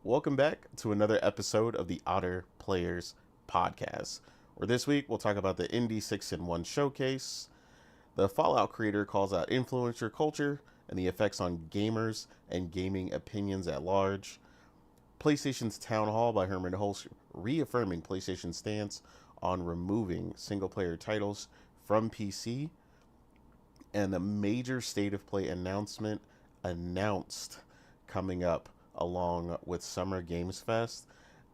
Welcome back to another episode of the Otter Players Podcast, where this week we'll talk about the Indie 6 in 1 showcase. The Fallout creator calls out influencer culture and the effects on gamers and gaming opinions at large. PlayStation's Town Hall by Herman Hulse reaffirming PlayStation's stance on removing single player titles from PC. And the major state of play announcement announced coming up along with Summer Games Fest.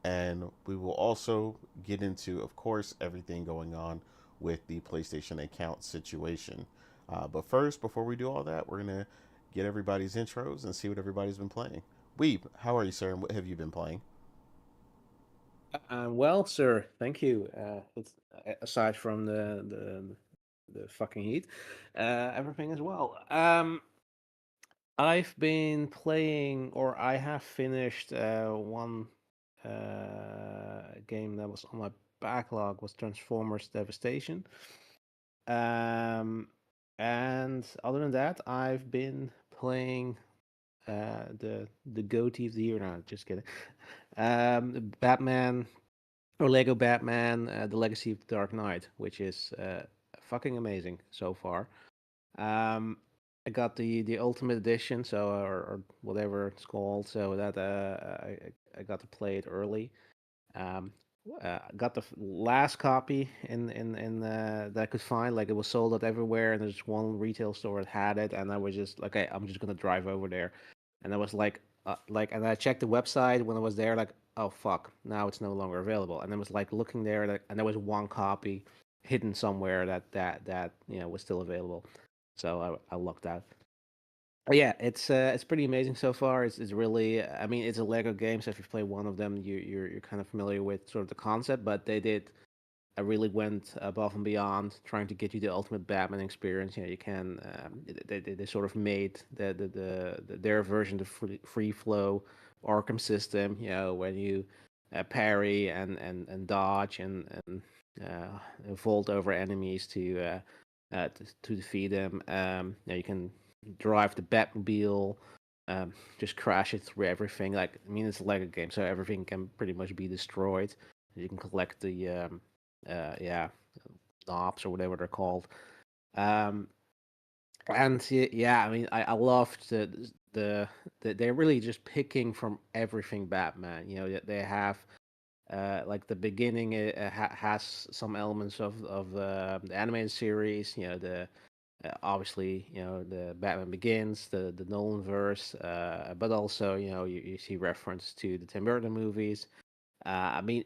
And we will also get into, of course, everything going on with the PlayStation account situation. But first, before we do all that, we're going to get everybody's intros and see what everybody's been playing. Weeb, how are you, sir, and what have you been playing? Well, sir, thank you. Aside from the fucking heat, everything as well. I've been playing, or I have finished one game that was on my backlog was Transformers Devastation. Um, and other than that, I've been playing the GOTY of the year. No, just kidding. Batman or Lego Batman: The Legacy of the Dark Knight, which is fucking amazing so far. Um, I got the Ultimate Edition, so or whatever it's called, so that I got to play it early. Um, got the last copy in that I could find. Like it was sold out everywhere, and there's one retail store that had it, and I was just like, okay, I'm just gonna drive over there, and I was and I checked the website when I was there, like, oh fuck, now it's no longer available, and I was like looking there, like, and there was one copy hidden somewhere that was still available, so I lucked out. Yeah, it's pretty amazing so far. It's really, I mean, it's a Lego game, so if you play one of them, you're kind of familiar with sort of the concept. But they did, I really went above and beyond trying to get you the ultimate Batman experience. You can they sort of made their version, the free flow Arkham system. When you parry and dodge vault over enemies to defeat them. You can drive the Batmobile, just crash it through everything. Like, I mean, it's a Lego game, so everything can pretty much be destroyed. You can collect the yeah, knobs or whatever they're called. Um, and yeah, I mean, I loved they're really just picking from everything Batman. They have like the beginning has some elements of the animated series. The obviously, the Batman Begins, the Nolan verse, but also, you see reference to the Tim Burton movies. I mean,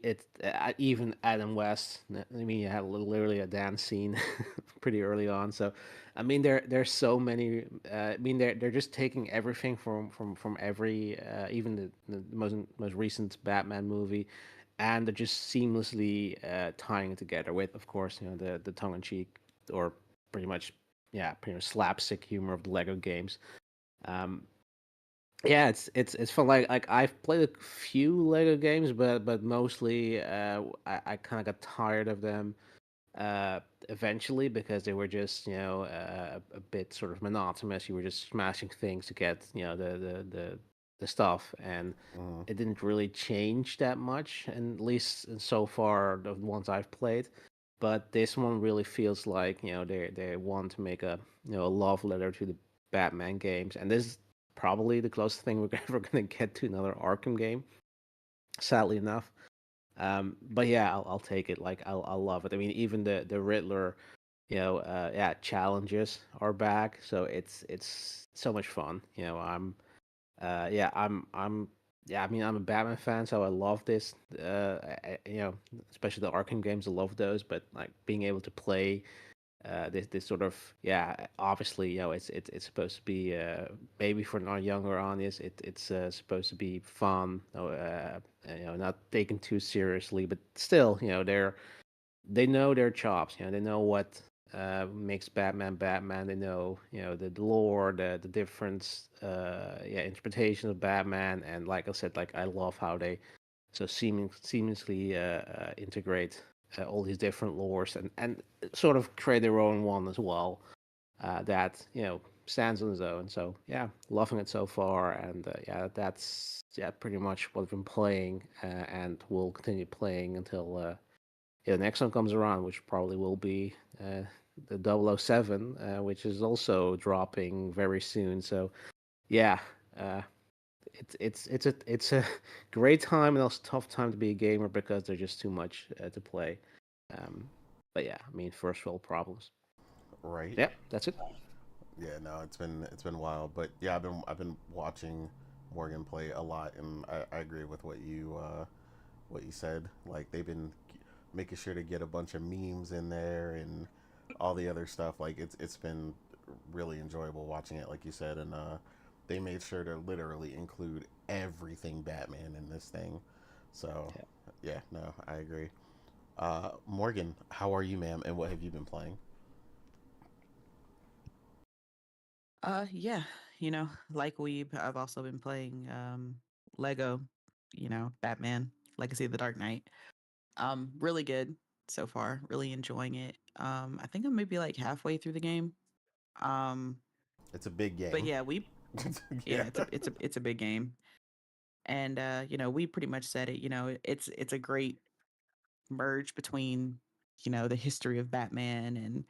even Adam West. I mean, you had literally a dance scene pretty early on. So, I mean, there's so many. I mean, they're just taking everything from every, even the most recent Batman movie, and they're just seamlessly tying it together with, of course, the tongue in cheek, or pretty much, yeah, pretty much slapstick humor of the Lego games. Um, yeah, it's fun. Like I've played a few Lego games, but mostly I kind of got tired of them eventually, because they were just a bit sort of monotonous. You were just smashing things to get the stuff, and Mm. it didn't really change that much, and at least so far the ones I've played. But this one really feels like they want to make a love letter to the Batman games, and this is probably the closest thing we're ever going to get to another Arkham game. Sadly enough, but yeah, I'll take it. Like I'll love it. I mean, even the Riddler, yeah, challenges are back, so it's so much fun. Yeah, I'm yeah, I mean, I'm a Batman fan, so I love this. Especially the Arkham games, I love those. But like being able to play this sort of, yeah, obviously, it's supposed to be maybe for our younger audience, it's supposed to be fun, not taken too seriously, but still, they know their chops. They know what makes Batman Batman. They know the lore, the different yeah, interpretation of Batman, and like I said, like I love how they so seamlessly integrate all these different lores and sort of create their own one as well. That stands on its own. So yeah, loving it so far, and yeah, that's yeah pretty much what I've been playing, and will continue playing until yeah, the next one comes around, which probably will be the 007, which is also dropping very soon. So yeah, uh, it's a great time and also tough time to be a gamer because there's just too much to play. Um, but yeah, I mean, first world problems. Right. Yeah, that's it. Yeah, no, it's been wild, but yeah, I've been watching Morgan play a lot, and I agree with what you said. Like they've been making sure to get a bunch of memes in there and all the other stuff. Like it's been really enjoyable watching it, like you said, and they made sure to literally include everything Batman in this thing. So Yeah. yeah, no, I agree. Morgan, how are you, ma'am, and what have you been playing? Yeah, like Weeb, I've also been playing Lego, Batman, Legacy of the Dark Knight. Really good so far, really enjoying it. I think I'm maybe like halfway through the game. Um, It's a big but game. yeah, yeah, Yeah. it's a big game. And we pretty much said it, it's a great merge between, the history of Batman and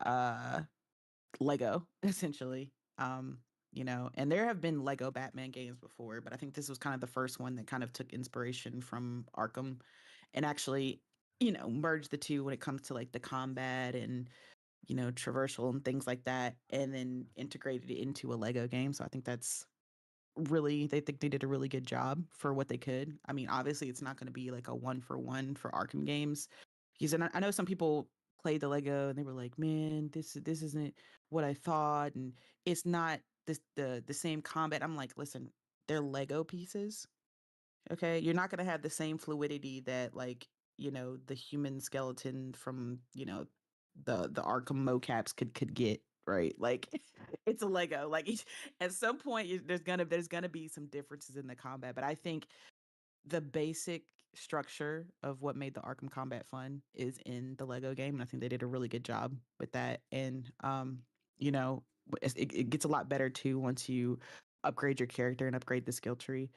uh Lego, essentially. And there have been Lego Batman games before, but I think this was kind of the first one that kind of took inspiration from Arkham and actually, merged the two when it comes to like the combat and, traversal and things like that, and then integrated it into a Lego game. So I think they think they did a really good job for what they could. I mean, obviously, it's not going to be like a one for one for Arkham games. Because I know some people played the Lego and they were like, "Man, this isn't what I thought," and it's not the same combat. I'm like, listen, they're Lego pieces. Okay, you're not going to have the same fluidity that like the human skeleton from the Arkham mocaps could get, right? Like it's a Lego. Like at some point there's gonna be some differences in the combat, but I think the basic structure of what made the Arkham combat fun is in the Lego game, and I think they did a really good job with that. And you know, it gets a lot better too once you upgrade your character and upgrade the skill tree.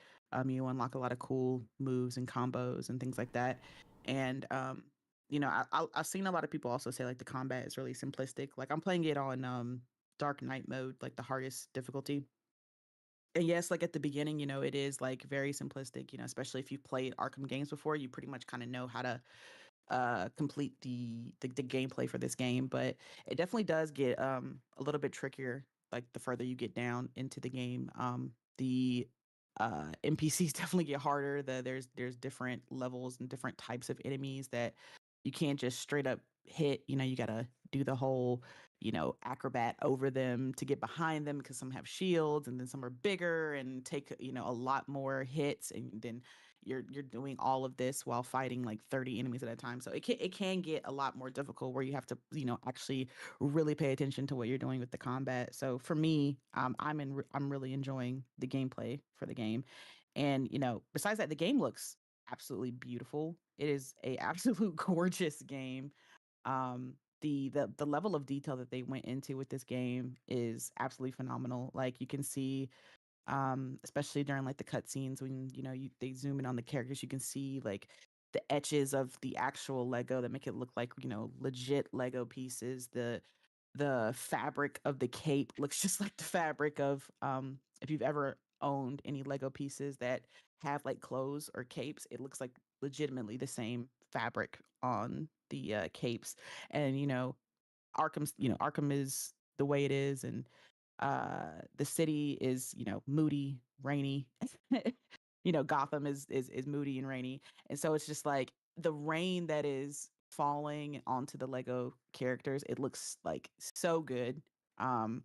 You unlock a lot of cool moves and combos and things like that. And I've seen a lot of people also say like the combat is really simplistic. Like I'm playing it on Dark Knight mode, like the hardest difficulty, and yes, like at the beginning, it is like very simplistic, especially if you've played Arkham games before, you pretty much kind of know how to complete the gameplay for this game. But it definitely does get a little bit trickier like the further you get down into the game. The NPCs definitely get harder. There's different levels and different types of enemies that you can't just straight up hit. You gotta do the whole acrobat over them to get behind them because some have shields and then some are bigger and take a lot more hits, and then you're doing all of this while fighting like 30 enemies at a time. So it can get a lot more difficult where you have to actually really pay attention to what you're doing with the combat. So for me, I'm really enjoying the gameplay for the game. And besides that, the game looks absolutely beautiful. It is a absolute gorgeous game. The level of detail that they went into with this game is absolutely phenomenal. Like you can see, especially during like the cutscenes when they zoom in on the characters, you can see like the etches of the actual Lego that make it look like legit Lego pieces. The fabric of the cape looks just like the fabric of if you've ever owned any Lego pieces that have like clothes or capes, it looks like legitimately the same fabric on the capes. And Arkham is the way it is, and the city is moody, rainy. Gotham is moody and rainy, and so it's just like the rain that is falling onto the Lego characters, it looks like so good. um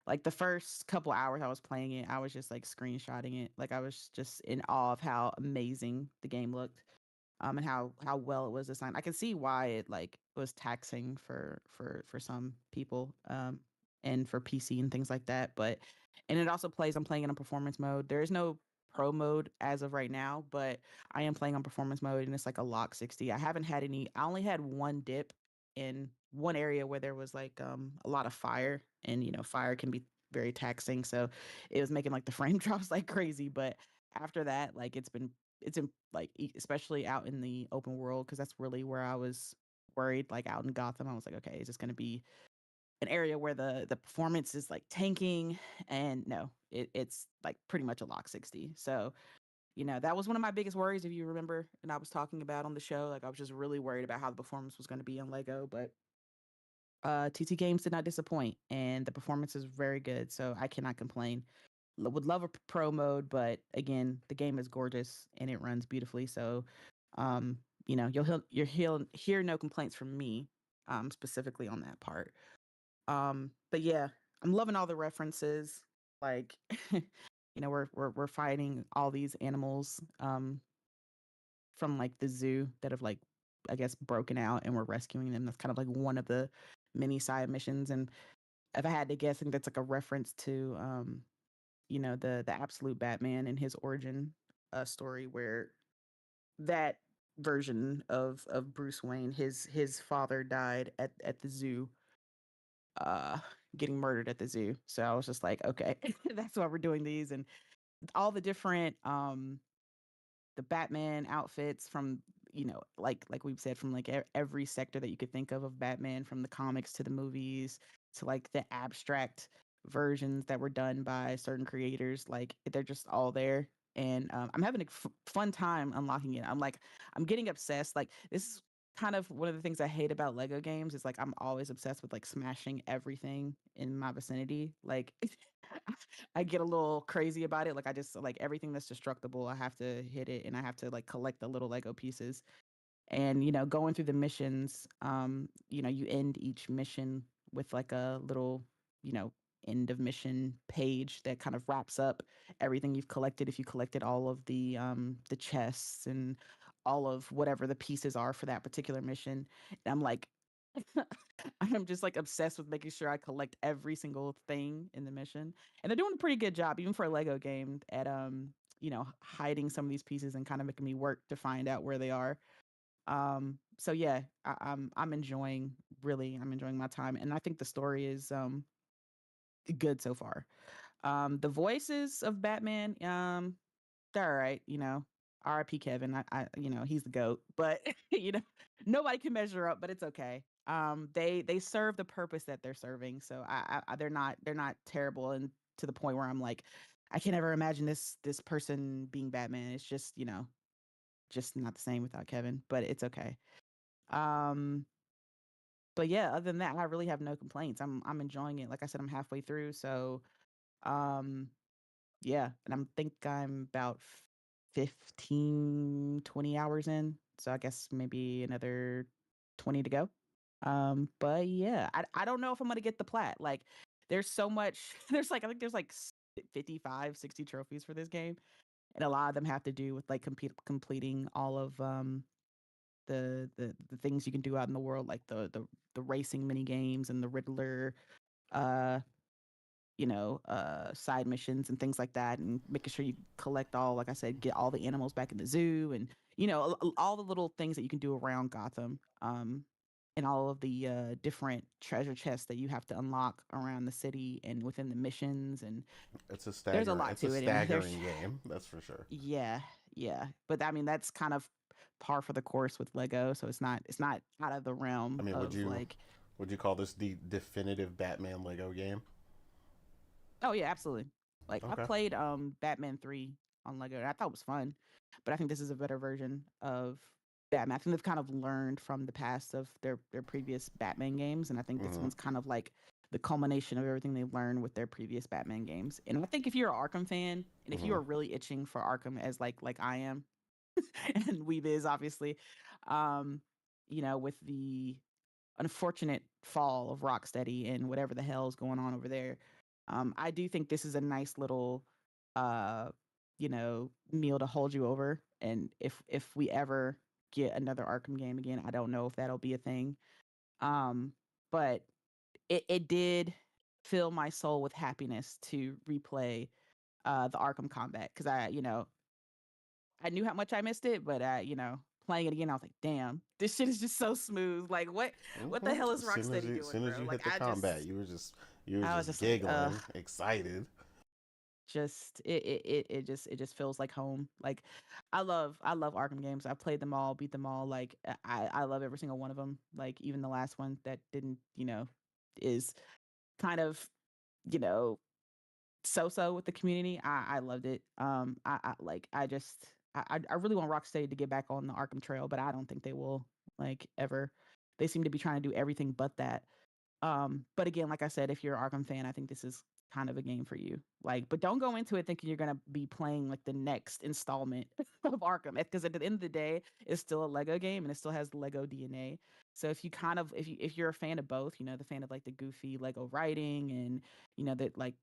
like the first couple hours I was playing it, I was just like screenshotting it. Like I was just in awe of how amazing the game looked, and how well it was designed. I can see why it like was taxing for some people, and for PC and things like that. But and it also plays. I'm playing it on performance mode. There is no pro mode as of right now, but I am playing on performance mode, and it's like a lock 60. I haven't had any. I only had one dip in one area where there was like a lot of fire, and fire can be very taxing, so it was making like the frame drops like crazy. But after that, like it's in like especially out in the open world, because that's really where I was worried. Like out in Gotham, I was like, okay, is this going to be an area where the performance is like tanking? And no, it's like pretty much a lock 60. So that was one of my biggest worries, if you remember, and I was talking about on the show. Like I was just really worried about how the performance was going to be on Lego, but TT Games did not disappoint, and the performance is very good, so I cannot complain. Would love a pro mode, but again, the game is gorgeous and it runs beautifully. So, you'll hear no complaints from me, specifically on that part. But yeah, I'm loving all the references. Like, we're fighting all these animals from like the zoo that have like, I guess, broken out, and we're rescuing them. That's kind of like one of the many side missions. And if I had to guess, I think that's like a reference to the absolute Batman and his origin story, where that version of Bruce Wayne, his father died at the zoo, uh getting murdered at the zoo. So I was just like, okay, that's why we're doing these. And all the different the Batman outfits from, like we've said, from like every sector that you could think of Batman, from the comics to the movies to like the abstract versions that were done by certain creators. Like they're just all there. And I'm having a fun time unlocking it. I'm getting obsessed. Like this is kind of one of the things I hate about Lego games, is like I'm always obsessed with like smashing everything in my vicinity. Like I get a little crazy about it. Like I just like everything that's destructible, I have to hit it, and I have to like collect the little Lego pieces. And going through the missions, you end each mission with like a little, you know, end of mission page that kind of wraps up everything you've collected. If you collected all of the chests and all of whatever the pieces are for that particular mission. And I'm like, I'm just like obsessed with making sure I collect every single thing in the mission. And they're doing a pretty good job, even for a Lego game, at hiding some of these pieces and kind of making me work to find out where they are. So yeah, I'm enjoying, really, I'm enjoying my time, and I think the story is good so far. The voices of Batman, they're all right, R.I.P. Kevin. He's the GOAT, but nobody can measure up, but it's okay. They serve the purpose that they're serving, so they're not terrible, and to the point where I'm like, I can't ever imagine this person being Batman. It's just not the same without Kevin, but it's okay. Um, but yeah, other than that, I really have no complaints. I'm enjoying it. Like I said, I'm halfway through, so um yeah, and I'm about 15, 20 hours in. So I guess maybe another 20 to go. But yeah, I don't know if I'm gonna get the plat. Like there's so much there's like I think there's like 55, 60 trophies for this game. And a lot of them have to do with like completing all of the things you can do out in the world, like the racing mini games and the Riddler uh side missions and things like that, and making sure you collect all, like I said, get all the animals back in the zoo, and all the little things that you can do around Gotham, and all of the different treasure chests that you have to unlock around the city and within the missions. And It's a there's a staggering. lot It's a to it, and there's staggering game. That's for sure. yeah, yeah, but I mean that's kind of par for the course with Lego, so it's not out of the I realm mean, would of you like. would you call this the definitive Batman Lego game? Oh yeah, absolutely. Like I Okay. played Batman 3 on Lego, and I thought it was fun. But I think this is a better version of Batman. I think they've kind of learned from the past of their previous Batman games, and I think this Hmm. one's kind of like the culmination of everything they've learned with their previous Batman games. And I think if you're an Arkham fan, and if you Hmm. are really itching for Arkham, as like I am, and Weeb is obviously, um, with the unfortunate fall of Rocksteady and whatever the hell is going on over there. I do think this is a nice little, uh, meal to hold you over. And if we ever get another Arkham game again, I don't know if that'll be a thing. Um, but it did fill my soul with happiness to replay the Arkham combat, because I knew how much I missed it, but playing it again. I was like, damn, this shit is just so smooth. Like, what the hell is Rocksteady As doing, soon as bro? you Like, hit the combat, you were I was just just like, giggling, excited. just it just feels like home. Like, I love Arkham games. I've played them all, beat them all. Like, I love every single one of them. Like, even the last one that didn't, is kind of, you know, so with the community. I loved it. I like I just I really want Rocksteady to get back on the Arkham Trail, but I don't think they will, like, ever. They seem to be trying to do everything but that. But again, like I said, if you're an Arkham fan, I think this is kind of a game for you. Like, but don't go into it thinking you're gonna be playing like the next installment of Arkham, because at the end of the day, it's still a Lego game and it still has Lego DNA. So if you kind of if you're a fan of both, the fan of like the goofy Lego writing, and that, like,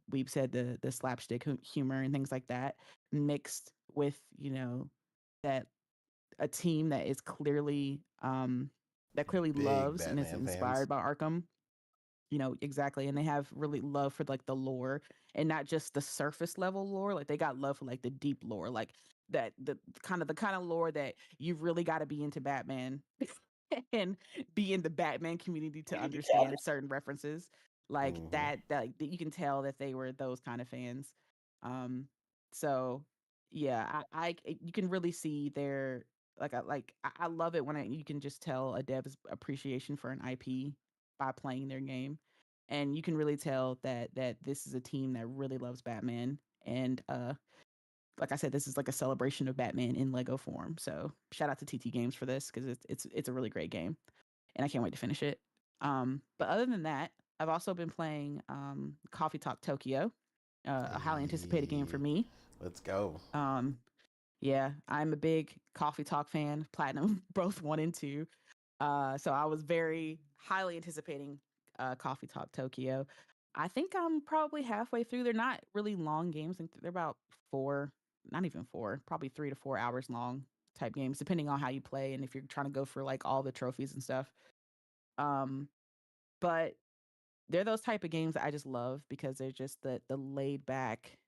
we've said the slapstick humor and things like that, mixed with that a team that is clearly that clearly Big loves and is Batman fans. inspired by Arkham. Exactly. And they have really love for like the lore, and not just the surface level lore. Like, they got love for like the deep lore, like that the kind of lore that you've really got to be into Batman and be in the Batman community to understand certain references. Like Hmm. that you can tell that they were those kind of fans. Um so yeah, you can really see their, I love it when you can just tell a dev's appreciation for an IP by playing their game. And you can really tell that this is a team that really loves Batman. And like I said, this is like a celebration of Batman in Lego form. So shout out to TT Games for this, because it's a really great game, and I can't wait to finish it. But other than that, I've also been playing Coffee Talk Tokyo, a highly anticipated game for Hey, me. let's go. Um, yeah, I'm a big Coffee Talk fan, Platinum both 1 and 2. So I was very highly anticipating Coffee Talk Tokyo. I think I'm probably halfway through. They're not really long games. I think they're about 4, not even 4, probably 3 to 4 hours long type games, depending on how you play and if you're trying to go for like all the trophies and stuff. Um, but they're those type of games that I just love, because they're just the laid back,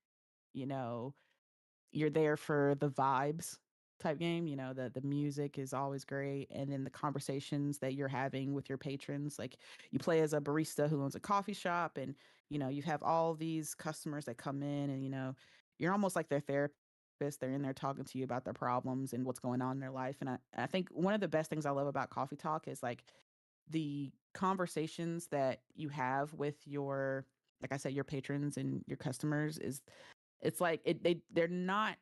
you know, you're there for the vibes type game. The music is always great, and then the conversations that you're having with your patrons. Like, you play as a barista who owns a coffee shop, and you have all these customers that come in, and you're almost like their therapist. They're in there talking to you about their problems and what's going on in their life. And I think one of the best things I love about Coffee Talk is like the conversations that you have with your, like I said, your patrons and your customers. Is It's like they're not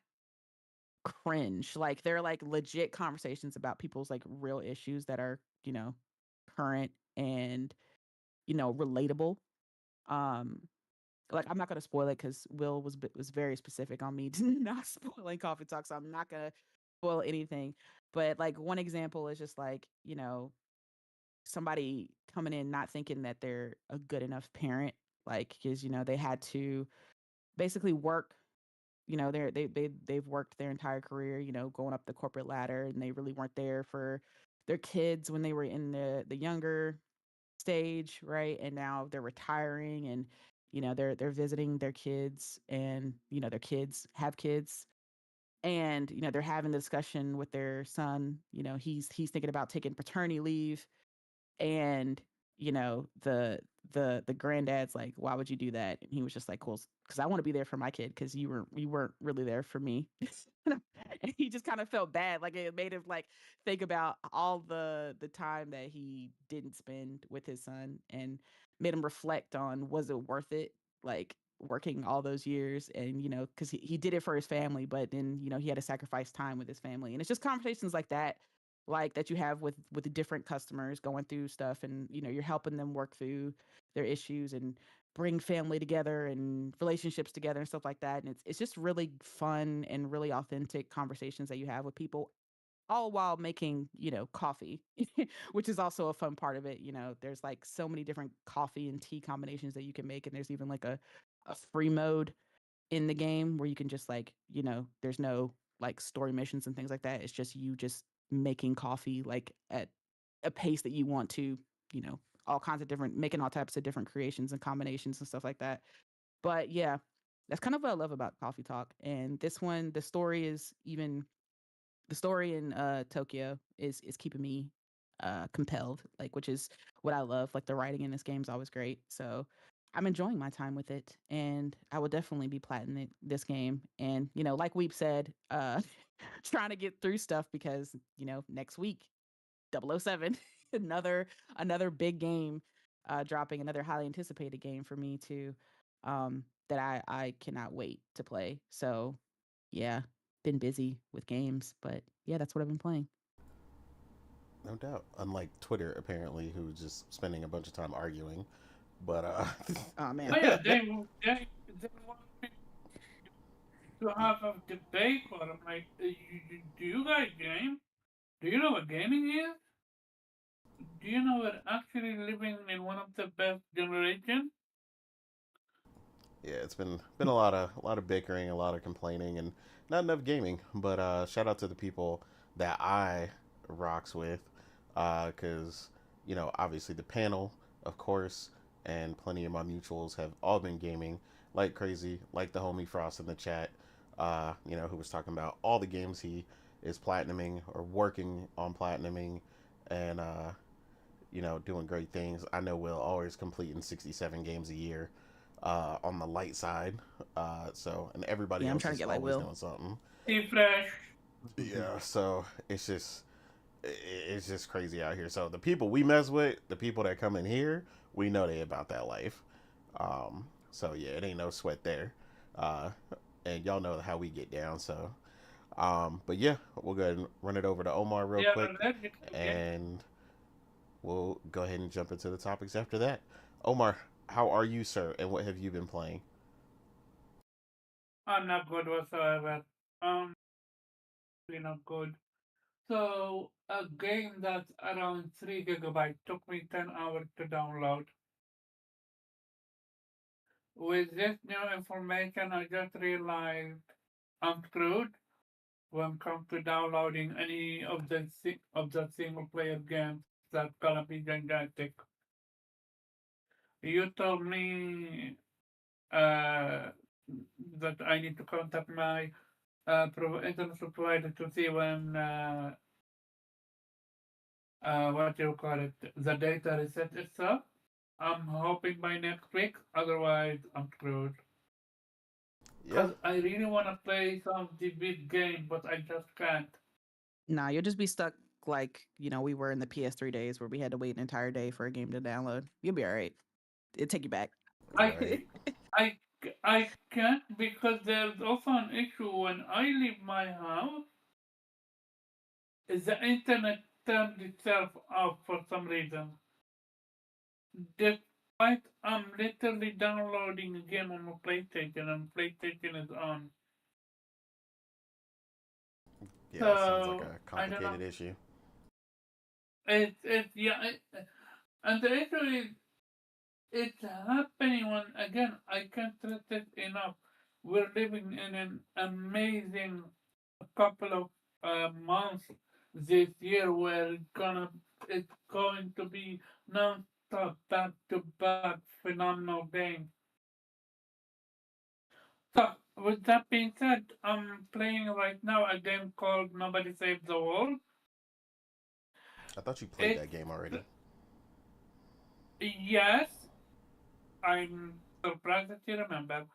cringe. Like, they're like legit conversations about people's like real issues that are, current and, relatable. Um like, I'm not going to spoil it, cuz Will was very specific on me to not spoiling Coffee Talk, so I'm not going to spoil anything. But like, one example is just like, somebody coming in not thinking that they're a good enough parent, like, cuz they had to basically work. They've worked their entire career, going up the corporate ladder, and they really weren't there for their kids when they were in the younger stage, right? And now they're retiring, and they're visiting their kids, and their kids have kids, and they're having the discussion with their son. He's thinking about taking paternity leave, and the granddad's like, why would you do that? And he was just like, cool, because I want to be there for my kid, because you weren't really there for me. And he just kind of felt bad. Like, it made him like think about all the time that he didn't spend with his son, and made him reflect on, was it worth it, like, working all those years. And because he did it for his family, but then he had to sacrifice time with his family. And it's just conversations like that, that you have with the different customers going through stuff, and you're helping them work through their issues, and bring family together and relationships together and stuff like that. And it's just really fun and really authentic conversations that you have with people, all while making coffee, which is also a fun part of it. There's like so many different coffee and tea combinations that you can make, and there's even like a free mode in the game where you can just, like, there's no like story missions and things like that. It's just you just making coffee, like, at a pace that you want to, all kinds of different, making all types of different creations and combinations and stuff like that. But yeah, that's kind of what I love about Coffee Talk. And this one, the story is even the story in Tokyo is keeping me compelled, like, which is what I love. Like, the writing in this game is always great. So I'm enjoying my time with it, and I will definitely be platinum this game. And like we've said, trying to get through stuff because next week 007, another another big game dropping, another highly anticipated game for me to that I cannot wait to play. So yeah, been busy with games, but yeah, that's what I've been playing. No doubt. Unlike Twitter, apparently, who's just spending a bunch of time arguing. But Oh Oh man. yeah, they want me to have a debate for them. Like, do you guys game? Do you know what gaming is? Do you know we're actually living in one of the best generations? yeah, it's been a lot of bickering, a lot of complaining, and not enough gaming. But shout out to the people that I rocks with, because obviously the panel, of course, and plenty of my mutuals have all been gaming like crazy, like the homie Frost in the chat, who was talking about all the games he is platinuming or working on platinuming, and doing great things. I know Will always completing 67 games a year on the light side. And everybody Yeah, I'm else trying to is get like always Will. doing something. Stay fresh. Yeah, so it's just crazy out here. So the people we mess with, the people that come in here, we know they about that life. So yeah, it ain't no sweat there. Uh, and y'all know how we get down. So, but yeah, we'll go ahead and run it over to Omar real They are quick, allergic to game. and we'll go ahead and jump into the topics after that. Omar, how are you, sir, and what have you been playing? I'm not good whatsoever. Really not good. So a game that's around 3 gigabytes took me 10 hours to download. With this new information, I just realized I'm screwed when it comes to downloading any of the single player games that's gonna be gigantic. You told me uh, that I need to contact my internet provider to see when what you call it, the data reset itself. I'm hoping by next week. Otherwise, I'm screwed. Yeah, Cause I really wanna play some of the big game, but I just can't. Nah, you'll just be stuck like we were in the PS3 days where we had to wait an entire day for a game to download. You'll be all right. It'll take you back. I right. I can't because there's also an issue when I leave my house. Is the internet turned itself off for some reason. Despite I'm literally downloading a game on my PlayStation and PlayStation is on. Yeah, it sounds like So a I don't know. complicated issue. It's yeah. And the issue is it's happening when again I can't stress it enough. We're living in an amazing couple of months this year where it's going to be non-stop back to back phenomenal games. So with that being said, I'm playing right now a game called Nobody Saves the World. I thought you played It's that game already. yes, I'm surprised that you remember.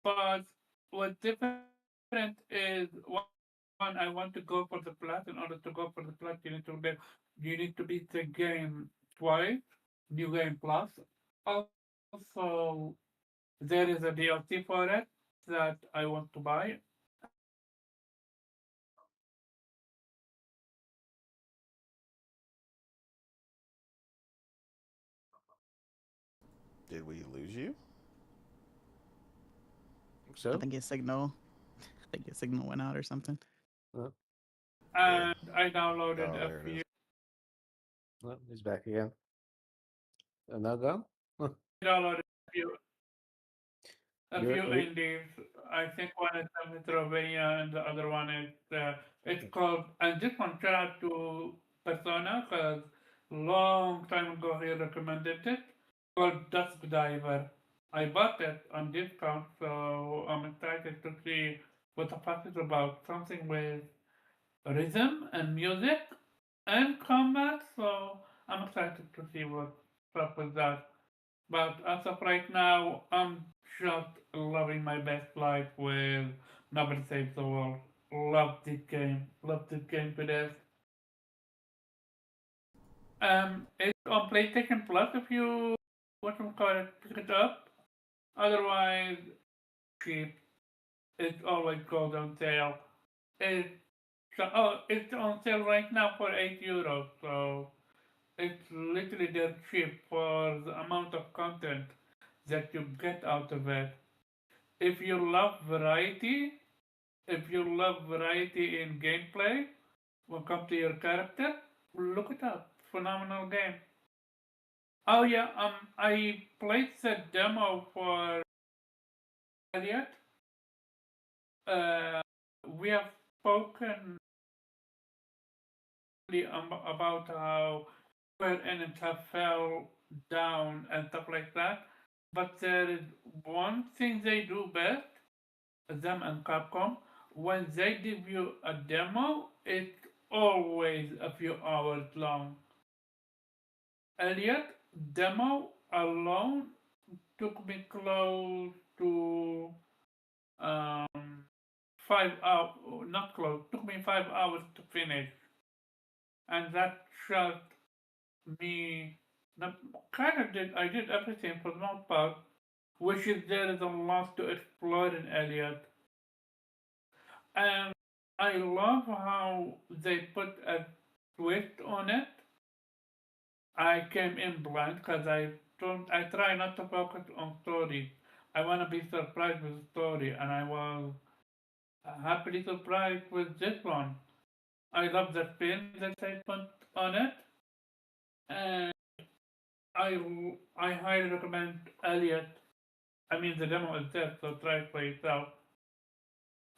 But what's different is one, I want to go for the plat. In order to go for the plat, you need to beat the game twice, new game plus. Also, there is a DLC for it that I want to buy, and I downloaded a few Did we lose you? I So, think his signal. I think his signal went out or something. well, Yeah. and I downloaded Oh, a there it few. is. well, he's back again. Now gone? Huh. I downloaded a You're, few you're indies. I think one is Metrovania and the other one is it's okay. called. And this one shout out to Persona because long time ago he recommended it. Called Dusk Diver. I bought it on discount, so I'm excited to see what the fuss is about. Something with rhythm and music and combat. So I'm excited to see what's up with that. But as of right now, I'm just loving my best life with Nobody Saves the World. Love this game. Love this game to death. It's on PlayStation Plus if you want to call it, pick it up. Otherwise, cheap. It always goes on sale. It's it's on sale right now for €8. So it's literally dirt cheap for the amount of content that you get out of it. If you love variety, if you love variety in gameplay, when it comes to your character, look it up. Phenomenal game. Oh yeah, I played the demo for Elliot. Uh, we have spoken about how Square Enix have fell down and stuff like that. But there is one thing they do best, them and Capcom. When they give you a demo, it's always a few hours long. Elliot, demo alone took me close to um, 5 hours, not close, took me 5 hours to finish. And that shot me, kind of did, I did everything for the most part, which is there is a lot to explore in Elliot. And I love how they put a twist on it. I came in blind because I try not to focus on story. I want to be surprised with the story, and I was happily surprised with this one. I love the spin that they put on it, and I highly recommend Elliot. I mean, the demo is there, so try it for yourself.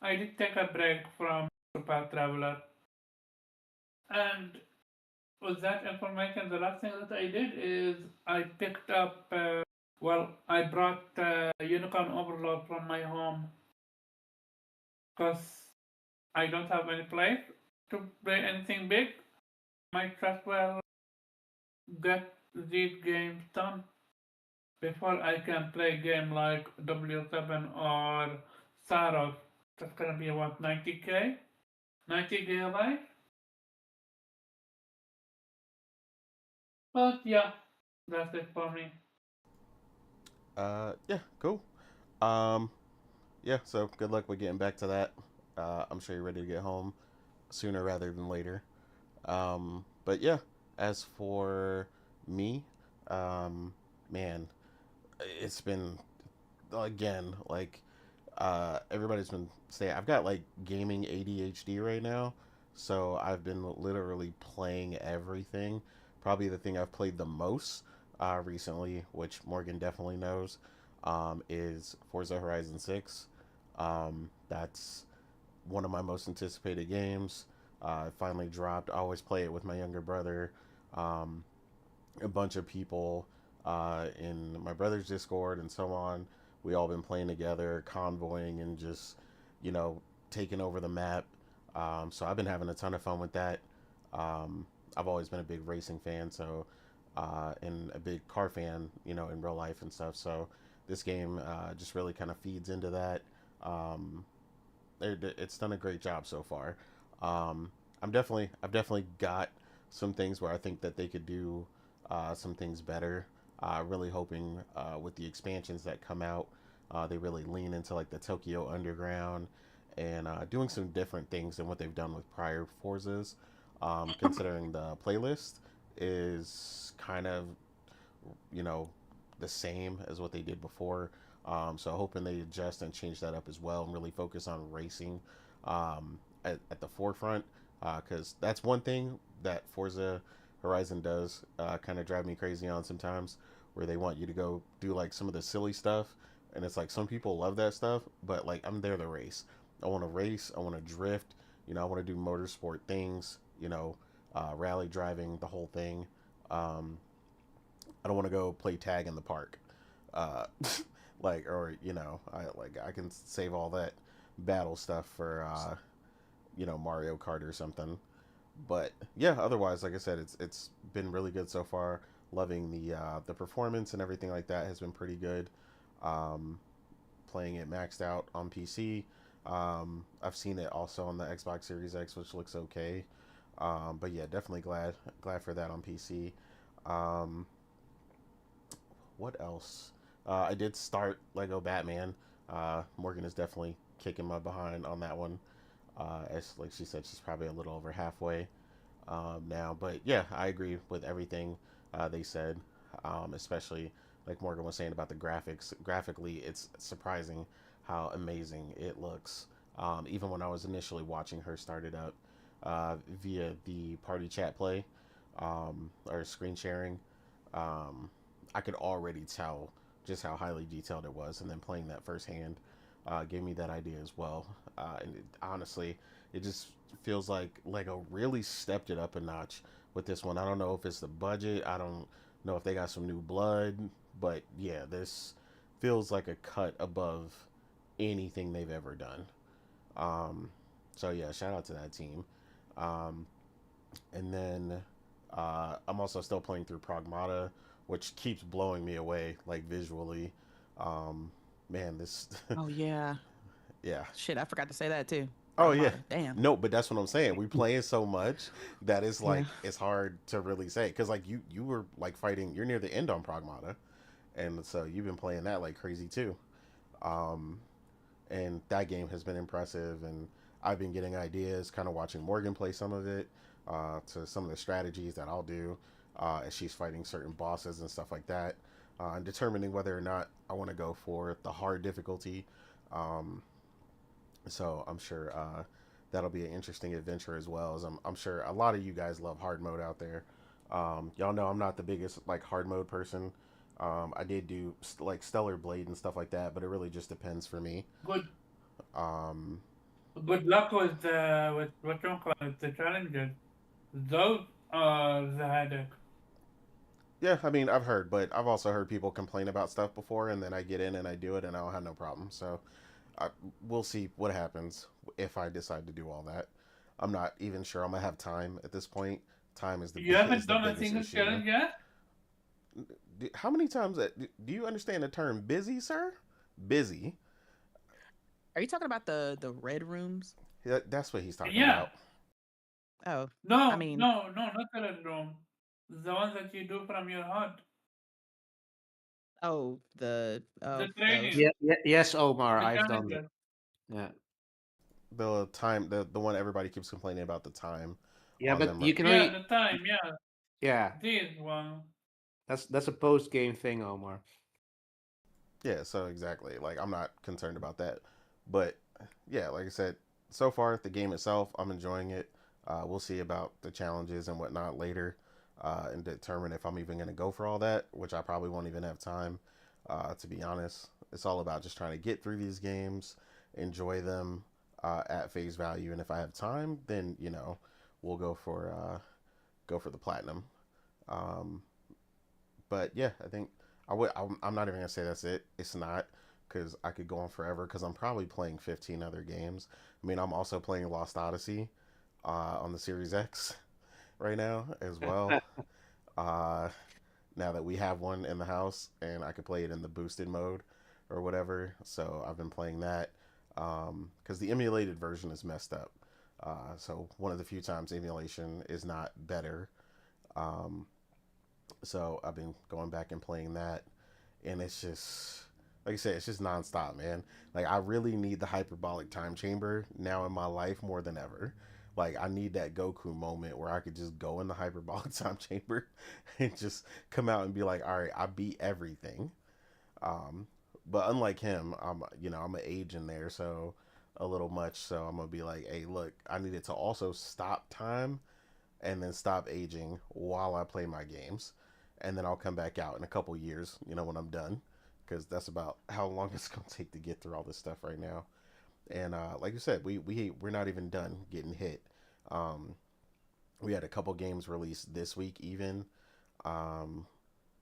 I did take a break from Octopath Traveler, and with that information, the last thing that I did is I picked up. I brought Unicorn Overlord from my home because I don't have any place to play anything big. Might as well get these games done before I can play a game like W7 or Saros. That's gonna be what, 90k? 90 gigabytes? But yeah, that's it for me. Yeah, cool. Um, yeah, so good luck with getting back to that. I'm sure you're ready to get home sooner rather than later. But yeah, as for me, um, man, it's been again like everybody's been saying I've got like gaming ADHD right now, so I've been literally playing everything. Probably the thing I've played the most recently, which Morgan definitely knows, is Forza Horizon 6. That's one of my most anticipated games. It finally dropped. I always play it with my younger brother. Um, a bunch of people in my brother's Discord and so on. We all been playing together, convoying, and just you know taking over the map. So I've been having a ton of fun with that. I've always been a big racing fan, so and a big car fan, in real life and stuff. So this game just really kind of feeds into that. Um, it's done a great job so far. Um, I've definitely got some things where I think that they could do some things better. Really hoping with the expansions that come out, they really lean into like the Tokyo Underground and doing some different things than what they've done with prior Forzas. Considering the playlist is kind of you know the same as what they did before. So hoping they adjust and change that up as well and really focus on racing at the forefront because that's one thing that Forza Horizon does kind of drive me crazy on sometimes where they want you to go do like some of the silly stuff and it's like some people love that stuff but like I'm there to race. I want to race. I want to drift. I want to do motorsport things. Rally driving, the whole thing. Um, I don't want to go play tag in the park. Uh, I can save all that battle stuff for Mario Kart or something. But yeah, otherwise, like I said, it's been really good so far. Loving the performance and everything like that has been pretty good. Um, Playing it maxed out on PC. I've seen it also on the Xbox Series X, which looks okay. But yeah, definitely glad for that on PC. Um, what else? I did start Lego Batman. Morgan is definitely kicking my behind on that one. As like she said, she's probably a little over halfway now. But yeah, I agree with everything they said, especially like Morgan was saying about the graphics. Graphically, it's surprising how amazing it looks. Even when I was initially watching her start it up via the party chat play or screen sharing, um, I could already tell just how highly detailed it was. And then playing that firsthand gave me that idea as well. Honestly, it just feels like Lego really stepped it up a notch with this one. I don't know if it's the budget. I don't know if they got some new blood, but yeah, this feels like a cut above anything they've ever done. Um, so yeah, shout out to that team. Um, and then I'm also still playing through Pragmata, which keeps blowing me away, like visually. Um, Man, this, Oh yeah. yeah. Shit, I forgot to say that too. Oh yeah. Pragmata. Damn. No, but that's what I'm saying. We playing so much that it's Yeah. like it's hard to really say because like you were like fighting. You're near the end on Pragmata, and so you've been playing that like crazy too. Um, and that game has been impressive. And I've been getting ideas, kind of watching Morgan play some of it, to some of the strategies that I'll do as she's fighting certain bosses and stuff like that, and determining whether or not I want to go for the hard difficulty. Um, so I'm sure that'll be an interesting adventure as well. As I'm sure a lot of you guys love hard mode out there. Y'all know I'm not the biggest like hard mode person. I did do like Stellar Blade and stuff like that, but it really just depends for me. Good Um, good luck with what you call it, the challenges. Those are the headache. yeah, I mean I've heard, but I've also heard people complain about stuff before, and then I get in and I do it, and I don't have no problem. So I, we'll see what happens if I decide to do all that. I'm not even sure I'm gonna have time at this point. Time is You is haven't the done a biggest single issue. challenge yet? How many times do you understand the term busy, sir? Busy. Are you talking about the red rooms? That's what he's talking Yeah. about. Oh, I No, mean, no, no, not the red room. The one that you do from your hut. oh The those. Yeah, training, yeah, yes, Omar, the I've done it. challenges. Yeah, The time, the one everybody keeps complaining about the time yeah, on but them. you can Yeah, only, the time, yeah. yeah, This one. that's a post game thing, Omar. Yeah, so exactly. Like I'm not concerned about that, but yeah, like I said, so far the game itself, I'm enjoying it. We'll see about the challenges and whatnot later, and determine if I'm even going to go for all that, which I probably won't even have time. To be honest, it's all about just trying to get through these games, enjoy them at face value, and if I have time, then we'll go for the platinum. Um, but yeah, I think I would. I'm not even gonna say that's it. It's not because I could go on forever because I'm probably playing 15 other games. I mean, I'm also playing Lost Odyssey on the Series X right now as well. Uh, Now that we have one in the house and I could play it in the boosted mode or whatever, so I've been playing that because the emulated version is messed up. So one of the few times emulation is not better. Um, so I've been going back and playing that, and it's just like I said, it's just nonstop, man. Like I really need the hyperbolic time chamber now in my life more than ever. Like I need that Goku moment where I could just go in the hyperbolic time chamber and just come out and be like, all right, I beat everything. Um, but unlike him, I'm an age in there, so a little much. So I'm gonna be like, hey, look, I needed to also stop time and then stop aging while I play my games. And then I'll come back out in a couple years, when I'm done, because that's about how long it's gonna take to get through all this stuff right now. And like you said, we're not even done getting hit. Um, we had a couple games released this week, even. Um,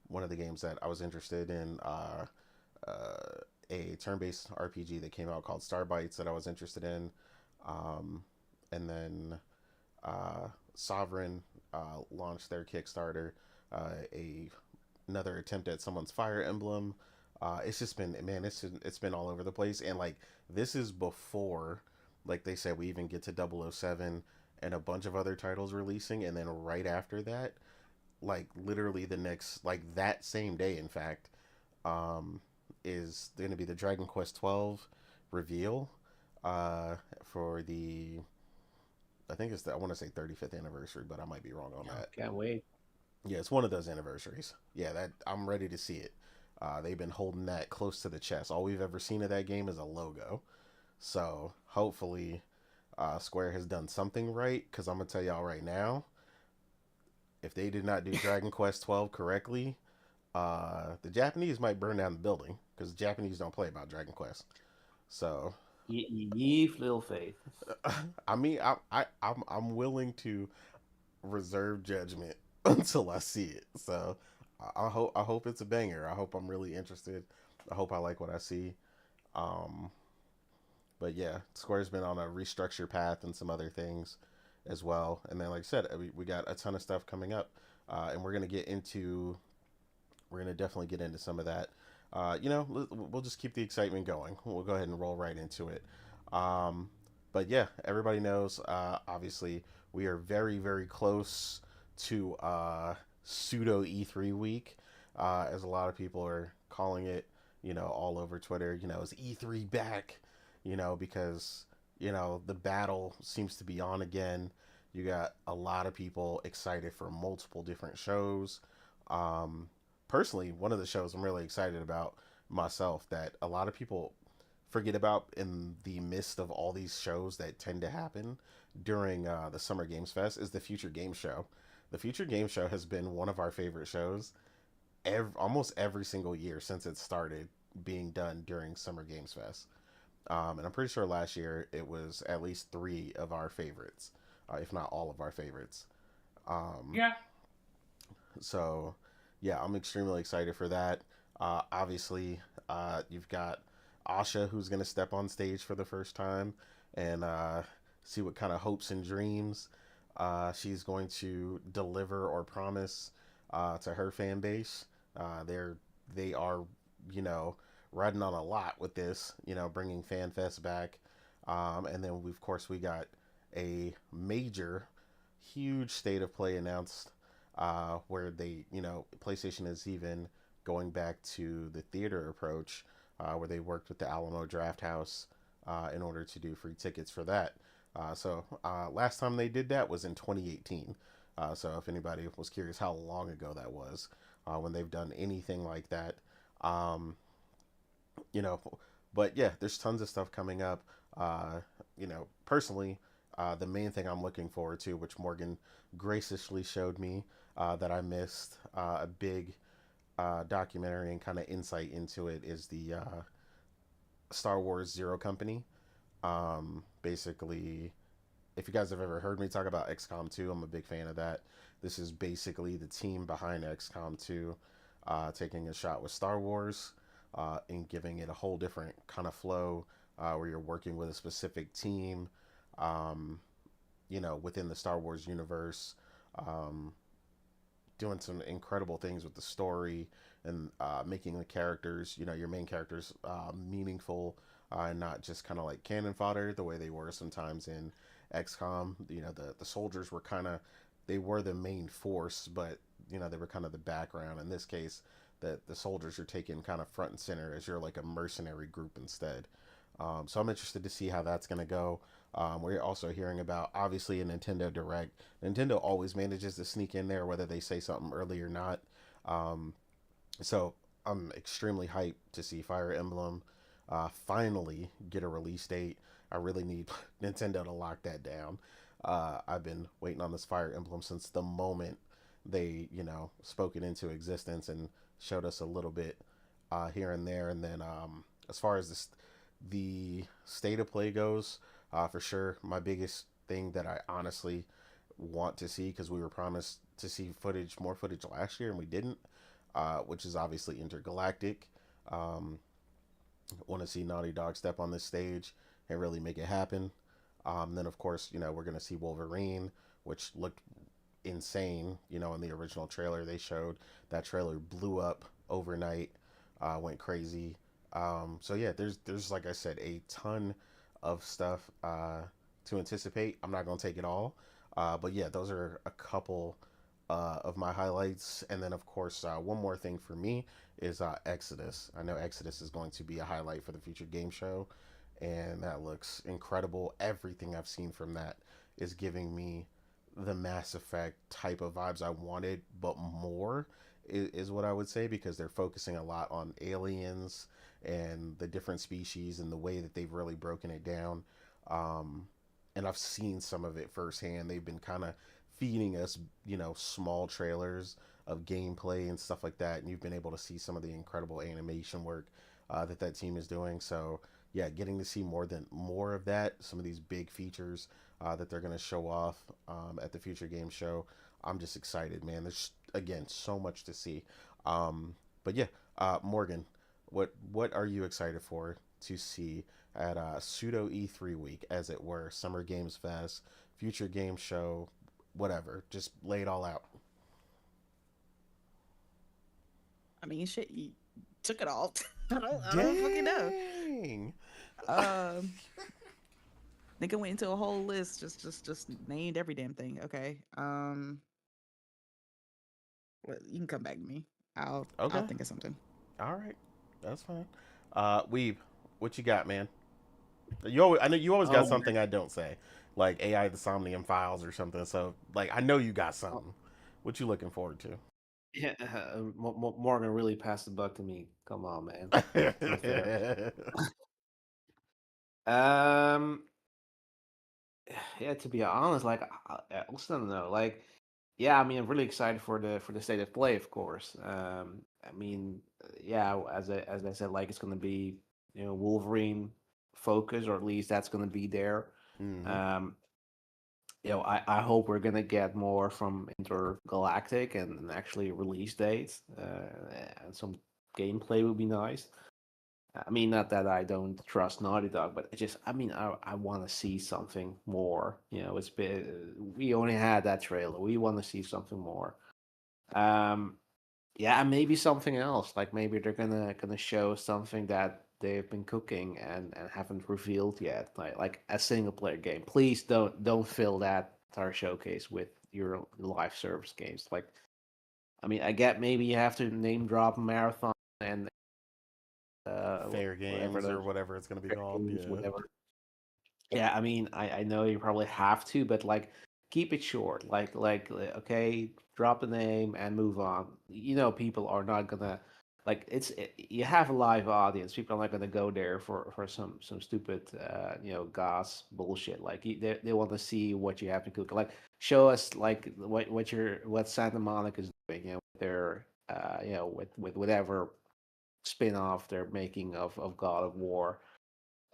One of the games that I was interested in, a turn-based RPG that came out called Starbites that I was interested in. Um, and then Sovereign launched their Kickstarter, a another attempt at someone's Fire Emblem. It's just been, man, it's been all over the place, and like this is before, like they said, we even get to 007 and a bunch of other titles releasing, and then right after that, like literally the next, like that same day, in fact, um, is going to be the Dragon Quest 12 reveal for the, I think it's the, I want to say 35th anniversary, but I might be wrong on that. Can't wait. Yeah, it's one of those anniversaries. Yeah, that I'm ready to see it. They've been holding that close to the chest. All we've ever seen of that game is a logo. So hopefully, Square has done something right. Because I'm gonna tell y'all right now, if they did not do Dragon Quest 12 correctly, the Japanese might burn down the building because the Japanese don't play about Dragon Quest. So, Yeef, little faith. I mean, I'm willing to reserve judgment until I see it. So I hope it's a banger. I hope I'm really interested. I hope I like what I see. Um, but yeah, Square's been on a restructure path and some other things as well. And then, like I said, we got a ton of stuff coming up, and we're gonna definitely get into some of that. We'll just keep the excitement going. We'll go ahead and roll right into it. Um, but yeah, everybody knows. Obviously, we are very, very close to pseudo E3 week, as a lot of people are calling it. All over Twitter. Is E3 back? Because the battle seems to be on again. You got a lot of people excited for multiple different shows. Um, Personally, one of the shows I'm really excited about myself that a lot of people forget about in the midst of all these shows that tend to happen during the Summer Games Fest is the Future Game Show. The Future Game Show has been one of our favorite shows almost every single year since it started being done during Summer Games Fest. And I'm pretty sure last year it was at least three of our favorites, if not all of our favorites. Um, Yeah. so, yeah, I'm extremely excited for that. Obviously, you've got Asha, who's going to step on stage for the first time and see what kind of hopes and dreams she's going to deliver or promise to her fan base. They are, you know, riding on a lot with this, bringing FanFest back. And then, of course, we got a major, huge state of play announced where PlayStation is even going back to the theater approach, where they worked with the Alamo Drafthouse in order to do free tickets for that. Last time they did that was in 2018. So if anybody was curious how long ago that was, when they've done anything like that, um, you know, but yeah, there's tons of stuff coming up. Personally, the main thing I'm looking forward to, which Morgan graciously showed me that I missed a big documentary and kind of insight into it, is the Star Wars Zero Company. Basically, if you guys have ever heard me talk about XCOM 2, I'm a big fan of that. This is basically the team behind XCOM 2 taking a shot with Star Wars and giving it a whole different kind of flow where you're working with a specific team, within the Star Wars universe, um, doing some incredible things with the story and making the characters, your main characters, meaningful and not just kind of like cannon fodder the way they were sometimes in XCOM. The soldiers were they were the main force, but they were kind of the background. In this case, the soldiers are taken kind of front and center as you're like a mercenary group instead. So I'm interested to see how that's going to go. We're also hearing about, obviously, a Nintendo Direct. Nintendo always manages to sneak in there, whether they say something early or not. Um, so I'm extremely hyped to see Fire Emblem finally get a release date. I really need Nintendo to lock that down. I've been waiting on this Fire Emblem since the moment they, spoke it into existence and showed us a little bit here and there. And then as far as the state of play goes, for sure, my biggest thing that I honestly want to see, because we were promised to see more footage last year and we didn't, which is obviously Intergalactic. Want to see Naughty Dog step on this stage and really make it happen. Then of course, we're gonna see Wolverine, which looked insane. In the original trailer they showed, that trailer blew up overnight, went crazy. So yeah, there's like I said, a ton of stuff to anticipate. I'm not gonna take it all, but yeah, those are a couple of my highlights. And then of course, one more thing for me is Exodus. I know Exodus is going to be a highlight for the future game show, and that looks incredible. Everything I've seen from that is giving me the Mass Effect type of vibes I wanted, but more is what I would say, because they're focusing a lot on aliens and the different species and the way that they've really broken it down. Um, and I've seen some of it firsthand. They've been kind of feeding us, small trailers of gameplay and stuff like that, and you've been able to see some of the incredible animation work that team is doing. So yeah, getting to see more of that, some of these big features that they're going to show off at the future game show. I'm just excited, man. There's again so much to see. But yeah, Morgan, what are you excited for to see at pseudo E3 week, as it were, Summer Games Fest, future game show, whatever? Just lay it all out. I mean, shit, you took it all. I don't fucking know. Dang. Um, Nigga went into a whole list, just named every damn thing. Okay. Well, you can come back to me. I'll Okay. think of something. All right. That's fine. Weeb, what you got, man? I know you always got Oh, something I don't say, like AI the Somnium Files or something. So, like, I know you got oh, something. What you looking forward yeah, Morgan really passed the buck to me. Come on, man. It's not fair. to? Um, yeah, to be honest, like I also don't know. Like, yeah, I mean, I'm really excited for the state of play, of course. I mean, yeah, as I said, like it's gonna be Wolverine focus, or at least that's gonna be there. Hmm. Um, I hope we're gonna get more from Intergalactic and actually release dates, and some gameplay would be nice. I mean, not that I don't trust Naughty Dog, but I mean, I want to see something more. It's been we only had that trailer. We want to see something more. Um, yeah, and maybe something else. Like maybe they're gonna show something that they've been cooking and haven't revealed yet. Like a single player game. Please don't fill that entire showcase with your live service games. Like, I mean, I get maybe you have to name drop Marathon and Fair whatever games or those whatever it's gonna be called. games, Yeah. whatever. Yeah, I mean, I know you probably have to, but like, keep it short. Okay, drop the name and move on. People are not gonna you have a live audience. People are not gonna go there for some stupid goss bullshit. Like they want to see what you have to cook. Like show us like what Santa Monica's doing. With their with whatever spin-off they're making of God of War.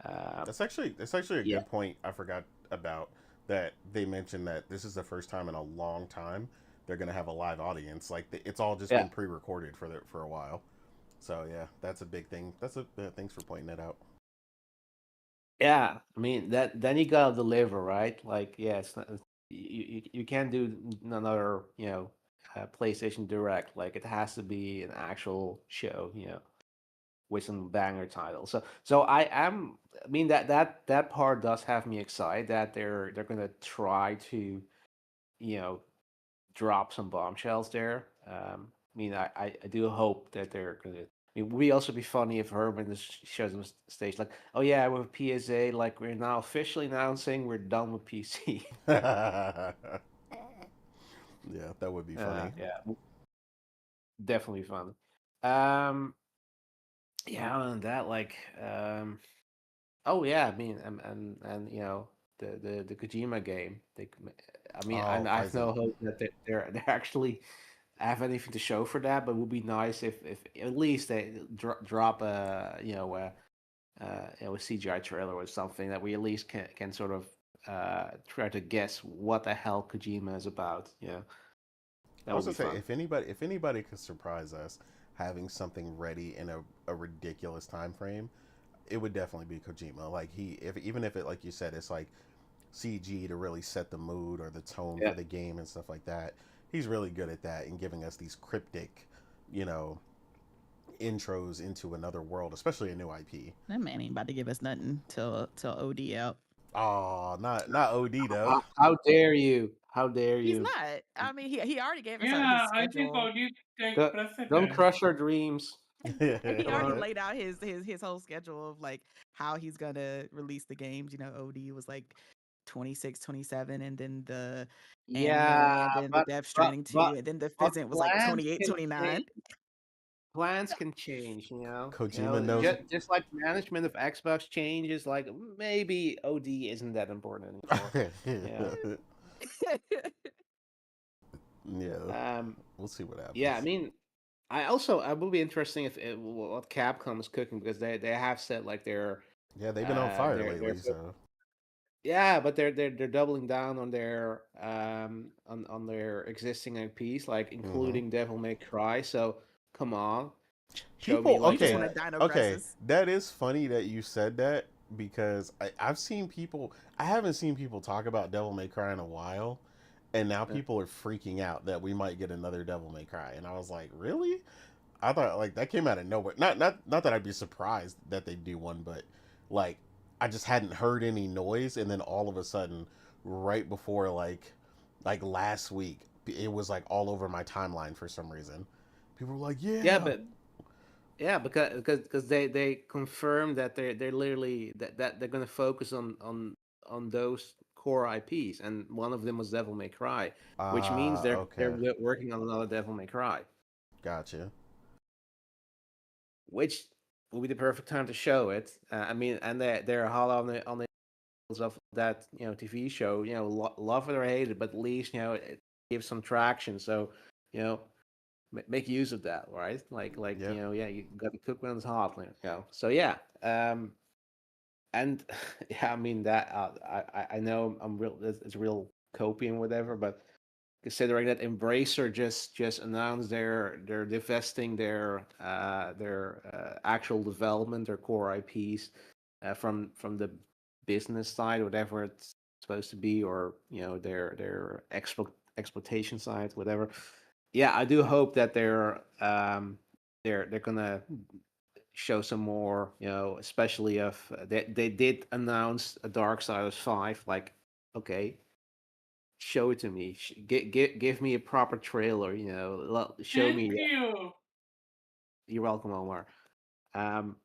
Uh, That's actually a yeah, good point. I forgot about that. They mentioned that this is the first time in a long time they're gonna have a live audience. Like it's all just yeah. been pre-recorded for a while. So yeah, that's a big thing. Thanks for pointing that out. Yeah, I mean that then you gotta deliver, right? Like, yeah, it's not, you can't do another, PlayStation Direct. Like, it has to be an actual show, with some banger titles. So I mean that part does have me excited that they're gonna try to, you know, drop some bombshells there. I mean, I do hope that they're gonna. I mean, would it also be funny if Herman just shows them stage like, oh yeah, with PSA, like we're now officially announcing we're done with PC. Yeah, that would be funny. Yeah, definitely fun. Um, yeah, other than that, oh yeah, I mean, and the Kojima game. I mean, Oh, I have no Kaizen. hope that they're actually have anything to show for that, but it would be nice if at least they drop a CGI trailer or something that we at least can sort of try to guess what the hell Kojima is about. I That was would gonna be say, fun. if anybody could surprise us having something ready in a ridiculous time frame, it would definitely be Kojima. Like even if it, like you said, it's like CG to really set the mood or the tone for Yeah. the game and stuff like that. He's really good at that and giving us these cryptic, you know, intros into another world, especially a new IP. That man ain't about to give us nothing till OD out. Oh, not OD though. How dare you? How dare He's you? not. I mean, he already gave us his Yeah, I think schedule. Audi take Don't precedent. crush our dreams. He already Alright. laid out his whole schedule of like how he's gonna release the games. You know, OD was like 26, 27, and then the anime, Yeah, and then the but Death but Stranding 2, but and then the but Fizzant was like plans 28, can 29. change. Plans can change, you know. Kojima knows. Just like management of Xbox changes, like maybe OD isn't that important anymore. Yeah. Yeah, Um. we'll see what Yeah. I happens. mean, I will be interesting if what Capcom is cooking because they have said like Yeah, they've been on fire they're lately, so yeah, but they're doubling down on their on their existing IPs, like hmm including Devil May Cry. So come on, show me people. He like just Okay, wanted Dino okay, Crisis. that is funny that you said that because I've seen people. I haven't seen people talk about Devil May Cry in a while, and now people are freaking out that we might get another Devil May Cry, and I was like, really? I thought like that came out of nowhere. Not that I'd be surprised that they do one, but like I just hadn't heard any noise, and then all of a sudden, right before like last week, it was like all over my timeline for some reason. People were like, yeah, "Yeah, but yeah, because they confirmed that they're literally that they're gonna focus on those core IPs, and one of them was Devil May Cry, which means they're okay, working on another Devil May Cry, gotcha." which will be the perfect time to show it. I mean, and they're hot on the of that TV show. Love it or hate it, but at least it gives some traction. So you know make use of that, right? Like Yep. yeah, you got to cook when it's hot. So yeah, and yeah, I mean that I know I'm real. It's real copy and whatever, but considering that Embracer just announced they're divesting their actual development, their core IPs from the business side, whatever it's supposed to be, or their exploitation side, whatever. Yeah, I do hope that they're gonna show some more, especially if they did announce a Darksiders 5. Like, okay, show it to me. Give me a proper trailer. Show Thank me. you. You're welcome, Omar. Um,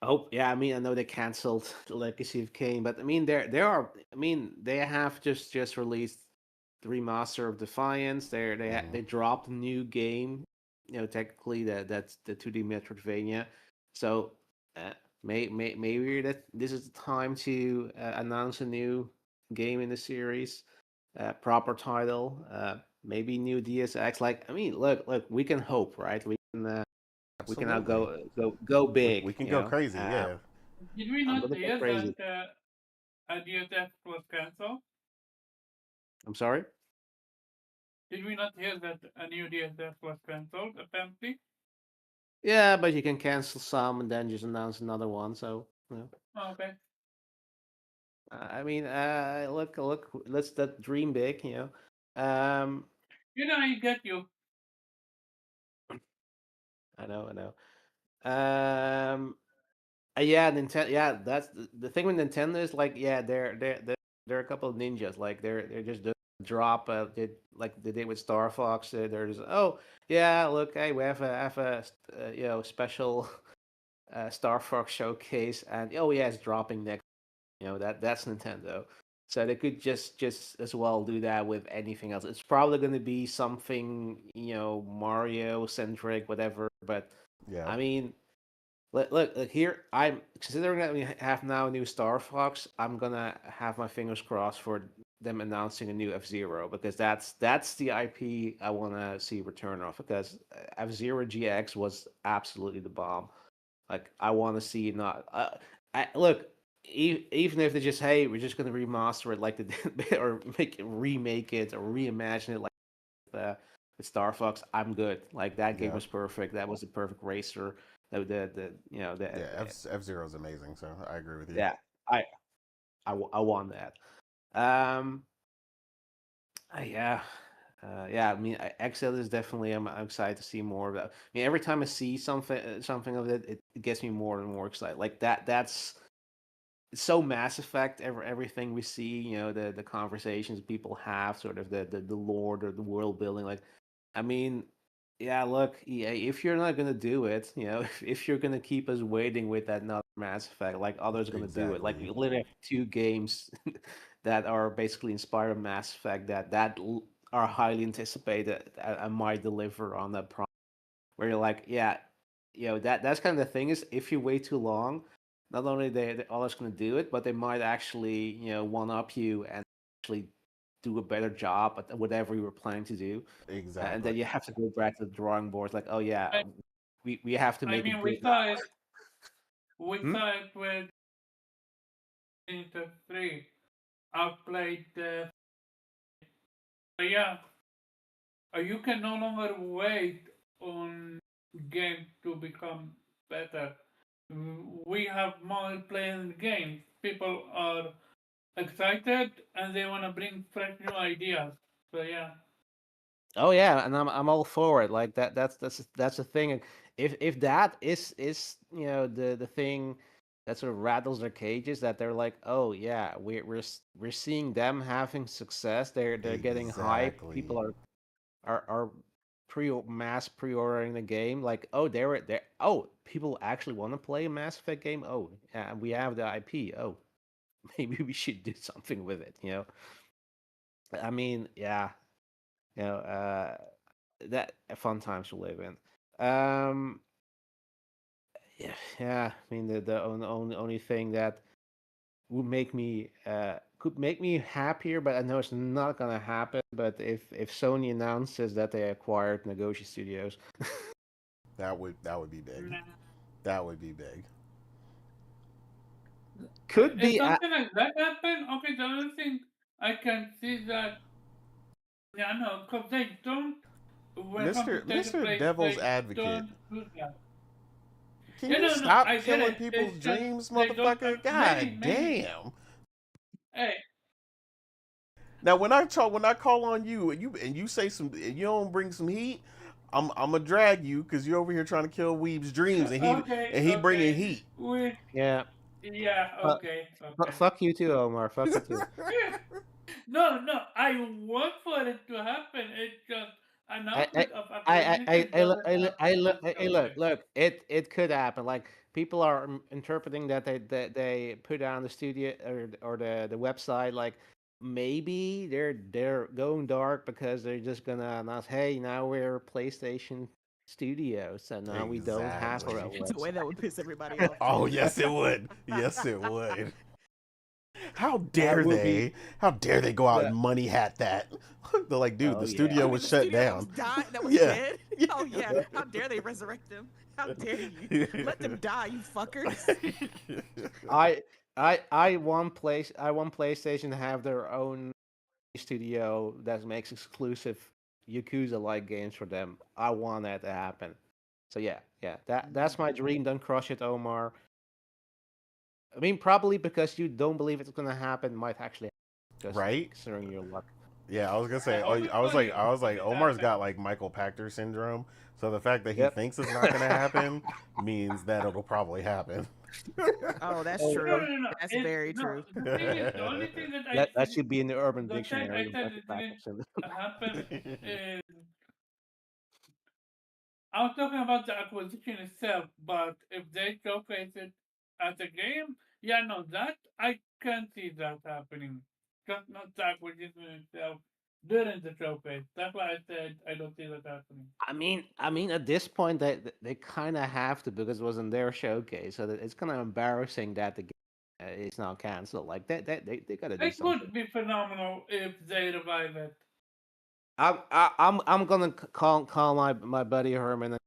oh yeah, I mean, I know they canceled the Legacy of Kain, but I mean, there are. I mean, they have just released the remaster of Defiance. hmm They dropped a new game. Technically that's the 2D Metroidvania. So uh, maybe that this is the time to announce a new game in the series, proper title. Maybe new DSX. Like I mean, look, we can hope, right? We can now Absolutely. go We big. can go crazy. Yeah. Did we I'm not gonna go hear that crazy. a DSF was cancelled? I'm sorry. Did we not hear that a new DSF was cancelled, apparently? Yeah, but you can cancel some and then just announce another one. So, Oh, okay. I mean, look, let's that dream big. Um, I get you. I know, I know. Yeah, Nintendo. Yeah, that's the thing with Nintendo is like, yeah, they're a couple of ninjas. Like they're just drop like they did with Star Fox. They're just yeah, look, hey, we have a special Star Fox showcase, and oh yeah, it's dropping next. That's Nintendo. So they could just as well do that with anything else. It's probably going to be something Mario centric, whatever. But Yeah. I mean, look here. I'm considering that we have now a new Star Fox. I'm gonna have my fingers crossed for them announcing a new F Zero because that's the IP I want to see return of because F Zero GX was absolutely the bomb. Like I want to see not. Look, even if they just hey, we're just gonna remaster it like they did, or remake it, or reimagine it like uh, with Star Fox. I'm good. Like that game Yeah. was perfect. That was a perfect racer. The Yeah. F Zero is amazing. So I agree with you. yeah. I I want that. Um, yeah, yeah. I mean, Exile is definitely. I'm excited to see more of that. I mean, every time I see something of it, it gets me more and more excited. Like that. That's it's so Mass Effect. Everything we see, the conversations people have, sort of the lore or the world building. Like, I mean, yeah. Look, EA, if you're not gonna do it, if you're gonna keep us waiting with that another Mass Effect, like others are gonna do it. Like we Exactly. literally have two games that are basically inspired by Mass Effect are highly anticipated and might deliver on that promise. Where you're like, yeah, that's kind of the thing is if you wait too long, not only they others going to do it, but they might actually one up you and actually do a better job at whatever you were planning to do, and Exactly. then you have to go back to the drawing board. Like, oh yeah, I, we have to I make it mean, good. we Hmm? saw it with Inter 3. I've played yeah, you can no longer wait on game to become better. We have more players in games. People are excited and they want to bring fresh new ideas. So yeah, Oh yeah, and I'm all for it. Like that's the thing. And if that is the thing that sort of rattles their cages, that they're like, oh yeah, we're seeing them having success. They're getting hype. Exactly. People are mass pre-ordering the game. Like, oh, there. Oh, people actually want to play a Mass Effect game. Oh, yeah, we have the IP. Oh, maybe we should do something with it. I mean, yeah, you know. That fun times to live in. Um, yeah, yeah. I mean, the only thing that would make me could make me happier, but I know it's not gonna happen. But if Sony announces that they acquired Nagoshi Studios, That would be big. nah. That would be big. could If be. something like that happen, okay, the only thing I can see that, yeah, no, because they don't, when it comes to state Mr. place, Devil's they Advocate. don't do that. Can Yeah, you no, stop I get killing it. people's It's just dreams, they don't, motherfucker? God maybe, damn. hey, Now when I call on you and you say some and you don't bring some heat, I'm gonna drag you because you're over here trying to kill Weeb's dreams okay, and he bringing okay, heat. we, Yeah. yeah, Fu- okay, okay. Fuck you too, Omar. Fuck you too. No, no, I want for it to happen. It's just I I announcement of acquisition look, doesn't happen in the hey, look, showcase. it could happen. Like people are interpreting that they put on the studio or the website like maybe they're going dark because they're just gonna announce, hey, now we're PlayStation Studios, so now we don't have our own Exactly. It's a way website. that would piss everybody off Oh too. yes it would. Yes it would. How That dare would be they? How dare they go out and that. money hat that? They're like, dude, Oh the yeah. studio You was mean the shut studio that was down. that was Yeah. dead? Oh yeah. How dare they resurrect them? How dare you? Let them die, you fuckers. I I want PlayStation to have their own studio that makes exclusive Yakuza like games for them. I want that to happen. So yeah, yeah, that's my dream. Don't crush it, Omar. I mean, probably because you don't believe it's gonna happen, might actually happen, just Right? considering your luck. Yeah, I was gonna I say. Oh, hope for you. I was like, It Omar's happens. got like Michael Pachter syndrome. So the fact that he Yep. thinks it's not gonna happen means that it'll probably happen. Oh, that's Oh, No, true. no, no. That's It very no. true. The thing is, the only thing that I that think, should be in the Urban the thing I Dictionary of said Michael it didn't Patterson. happen is I was talking about the acquisition itself, but if they showcase it as a game, yeah, no, that I can see that happening. Just not the acquisition itself during the showcase. That's why I said I don't see that happening. I mean, at this point, they kind of have to because it was in their showcase, so that it's kind of embarrassing that the game is now canceled. Like they gotta do It something. would be phenomenal if they revive it. I'm gonna call my buddy Herman and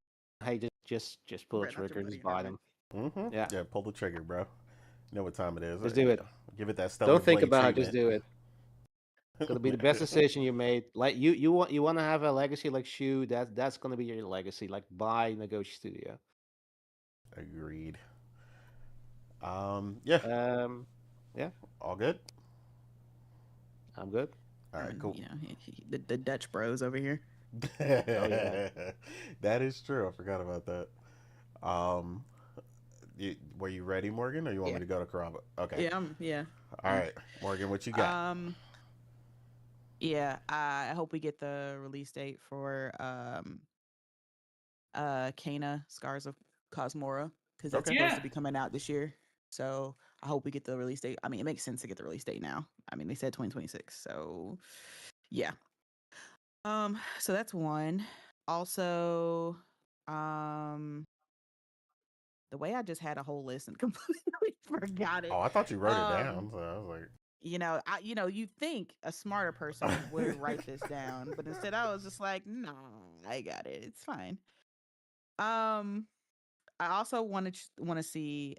hey, just pull the Right, not your trigger, buddy just buy Herman. them. Yeah, Yeah, pull the trigger, bro. You know what time it is. just do it. Give it that stellar Don't think blade about it, just treatment. do it. Gonna be the best decision you made. Like you want to have a legacy like Shu. That's gonna be your legacy. Like buy Nagoshi Studio. Agreed. Yeah. Um, yeah. All good? I'm good. All right, cool. The Dutch bros over here. Oh yeah. That is true. I forgot about that. Um, were you ready, Morgan, or you want Yeah. me to go to Karaba? Okay. Yeah. All right, Morgan, what you got? Um, yeah. I hope we get the release date for Kana Scars of Cosmora, because that's Okay. supposed Yeah. to be coming out this year. So I hope we get the release date. I mean, it makes sense to get the release date now. I mean, they said 2026. So yeah. So that's one. Also, um, the way I just had a whole list and completely forgot Oh, it. I thought you wrote it Um, down. So I was like, you'd think a smarter person would write this down, but instead I was just like, nah, I got it. It's fine. Um, I also want to see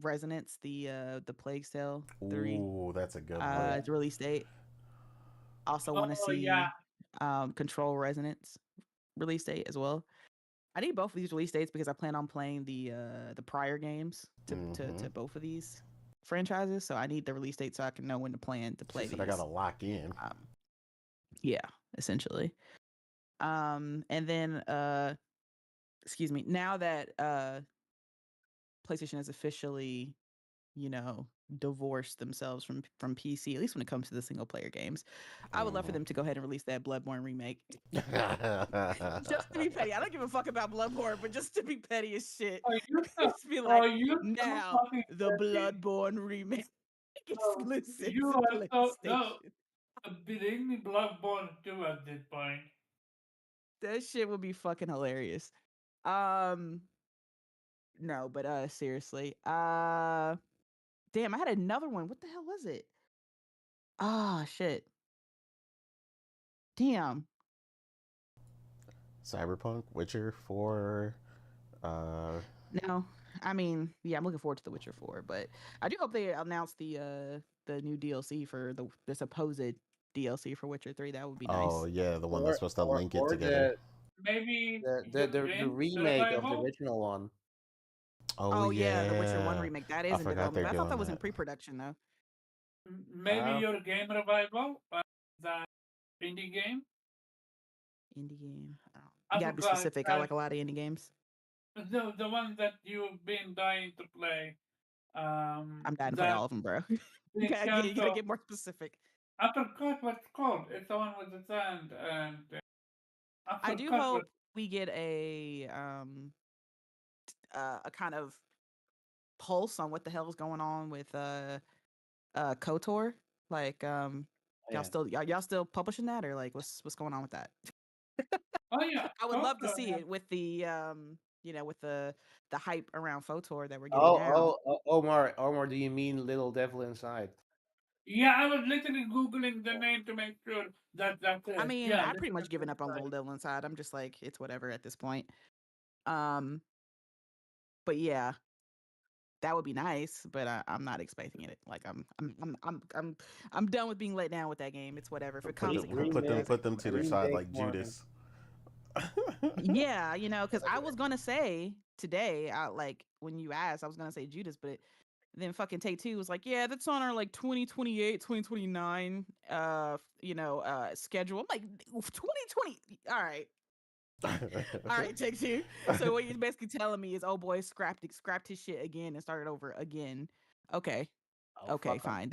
Resonance, the Plague Tale 3 ooh, that's a good Oh one. yeah. release date. Also want to Oh yeah. see Control Resonance release date as well. I need both of these release dates because I plan on playing the prior games Mm-hmm. to both of these franchises. So I need the release date so I can know when to plan to She play said I gotta these. lock in. Yeah, essentially. And then excuse me, now that PlayStation has officially, you know, divorced themselves from PC, at least when it comes to the single player games, I would love for Mm-hmm. them to go ahead and release that Bloodborne remake. Just to be petty. I don't give a fuck about Bloodborne, but just to be petty as shit. Are you so? Just be Are like, you so now fucking the petty? Bloodborne remake Oh, exclusive you to are so no. PlayStation. Bring me Bloodborne 2 at this point. That shit would be fucking hilarious. Um no, but seriously. Damn, I had another one. What the hell was it? Ah, shit. Damn. Cyberpunk, Witcher 4. Uh, No. I mean, yeah, I'm looking forward to The Witcher 4, but I do hope they announce the new DLC for the supposed DLC for Witcher 3. That would be oh nice. yeah, the one that's Or supposed to or link it or together. Maybe the Ukraine remake of the survival. original one. Oh Oh yeah, the Witcher 1 yeah, remake. That I is in forgot development. they're But I thought doing that was in that. pre-production though. Maybe Uh, your game revival. That indie game. Indie game. Oh. You I gotta be forgot specific. I that like a lot of indie games. the one that you've been dying to play. I'm dying to play That all of them, bro. been You gotta canceled. get more specific. I forgot what it's called. It's the one with the sand, and I I do forgot what. hope we get a kind of pulse on what the hell is going on with KOTOR. Like y'all yeah. y'all still publishing that, or like what's going on with that? Oh yeah, I would love to Kotor. see it with the with the hype around KOTOR that we're getting Oh, now. Omar, do you mean Little Devil Inside? Yeah, I was literally googling the name to make sure that that's I it. mean, Yeah, I've let's pretty much put given it up on aside. Little Devil Inside. I'm just like, it's whatever at this point. Um, but yeah, that would be nice. But I'm not expecting it. Like I'm done with being let down with that game. It's whatever. If it Put comes, them, it comes. If it Remake, put doesn't, them to their whatever. side remake like Morgan. Judas. Yeah, because I was gonna say today, I like when you asked, I was gonna say Judas, but then fucking Take Two was like, yeah, that's on our like 2028, 2029 schedule. I'm like 2020. All right. All right, Take Two. So what you're basically telling me is, oh boy, scrapped his shit again and started over again. Okay. Oh Okay, fuck 'em. fine.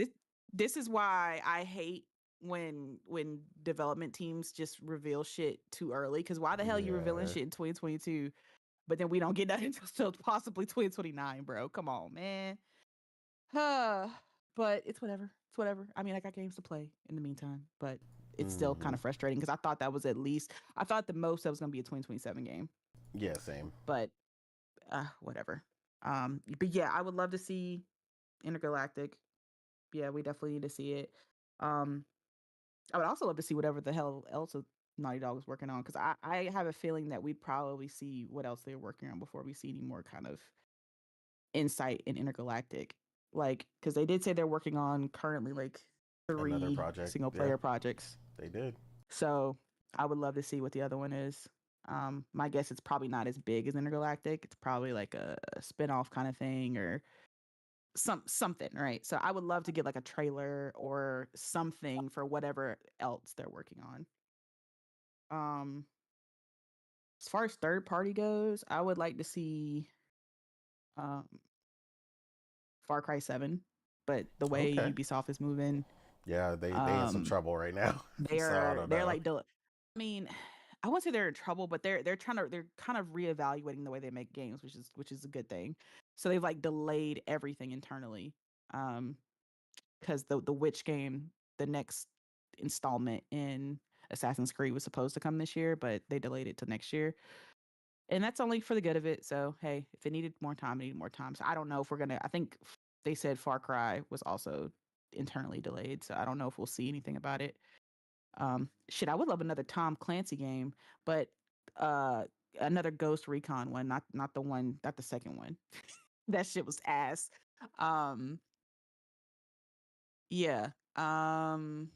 This is why I hate when development teams just reveal shit too early. Because why the hell you revealing Yeah. shit in 2022, but then we don't get that until possibly 2029, bro? Come on, man. But it's whatever. It's whatever. I mean, I got games to play in the meantime, but it's still kind Hmm. of frustrating because I thought that was I thought the most that was going to be a 2027 game, Yeah, same. but whatever. But yeah, I would love to see Intergalactic. Yeah, we definitely need to see it. Um, I would also love to see whatever the hell else Naughty Dog is working on, because I have a feeling that we'd probably see what else they're working on before we see any more kind of insight in Intergalactic. Like, because they did say they're working on currently like Another 3 project. single Yeah, player projects. they did. So I would love to see what the other one is. My guess it's probably not as big as Intergalactic. It's probably like a spin-off kind of thing or something, right? So I would love to get like a trailer or something for whatever else they're working on. As far as third party goes, I would like to see um Far Cry 7, but the way Okay. Ubisoft is moving, Yeah, they in some um trouble right now. So I don't they're know. like I mean, I wouldn't say they're in trouble, but they're kind of reevaluating the way they make games, which is a good thing. So they've like delayed everything internally. Because the Witch game, the next installment in Assassin's Creed was supposed to come this year, but they delayed it to next year. And that's only for the good of it. So hey, if it needed more time, it needed more time. So I don't know if we're gonna. I think they said Far Cry was also internally delayed, so I don't know if we'll see anything about it. Shit, I would love another Tom Clancy game, but uh, another Ghost Recon one, not the one, not the second one. That shit was ass. Um, yeah. Trying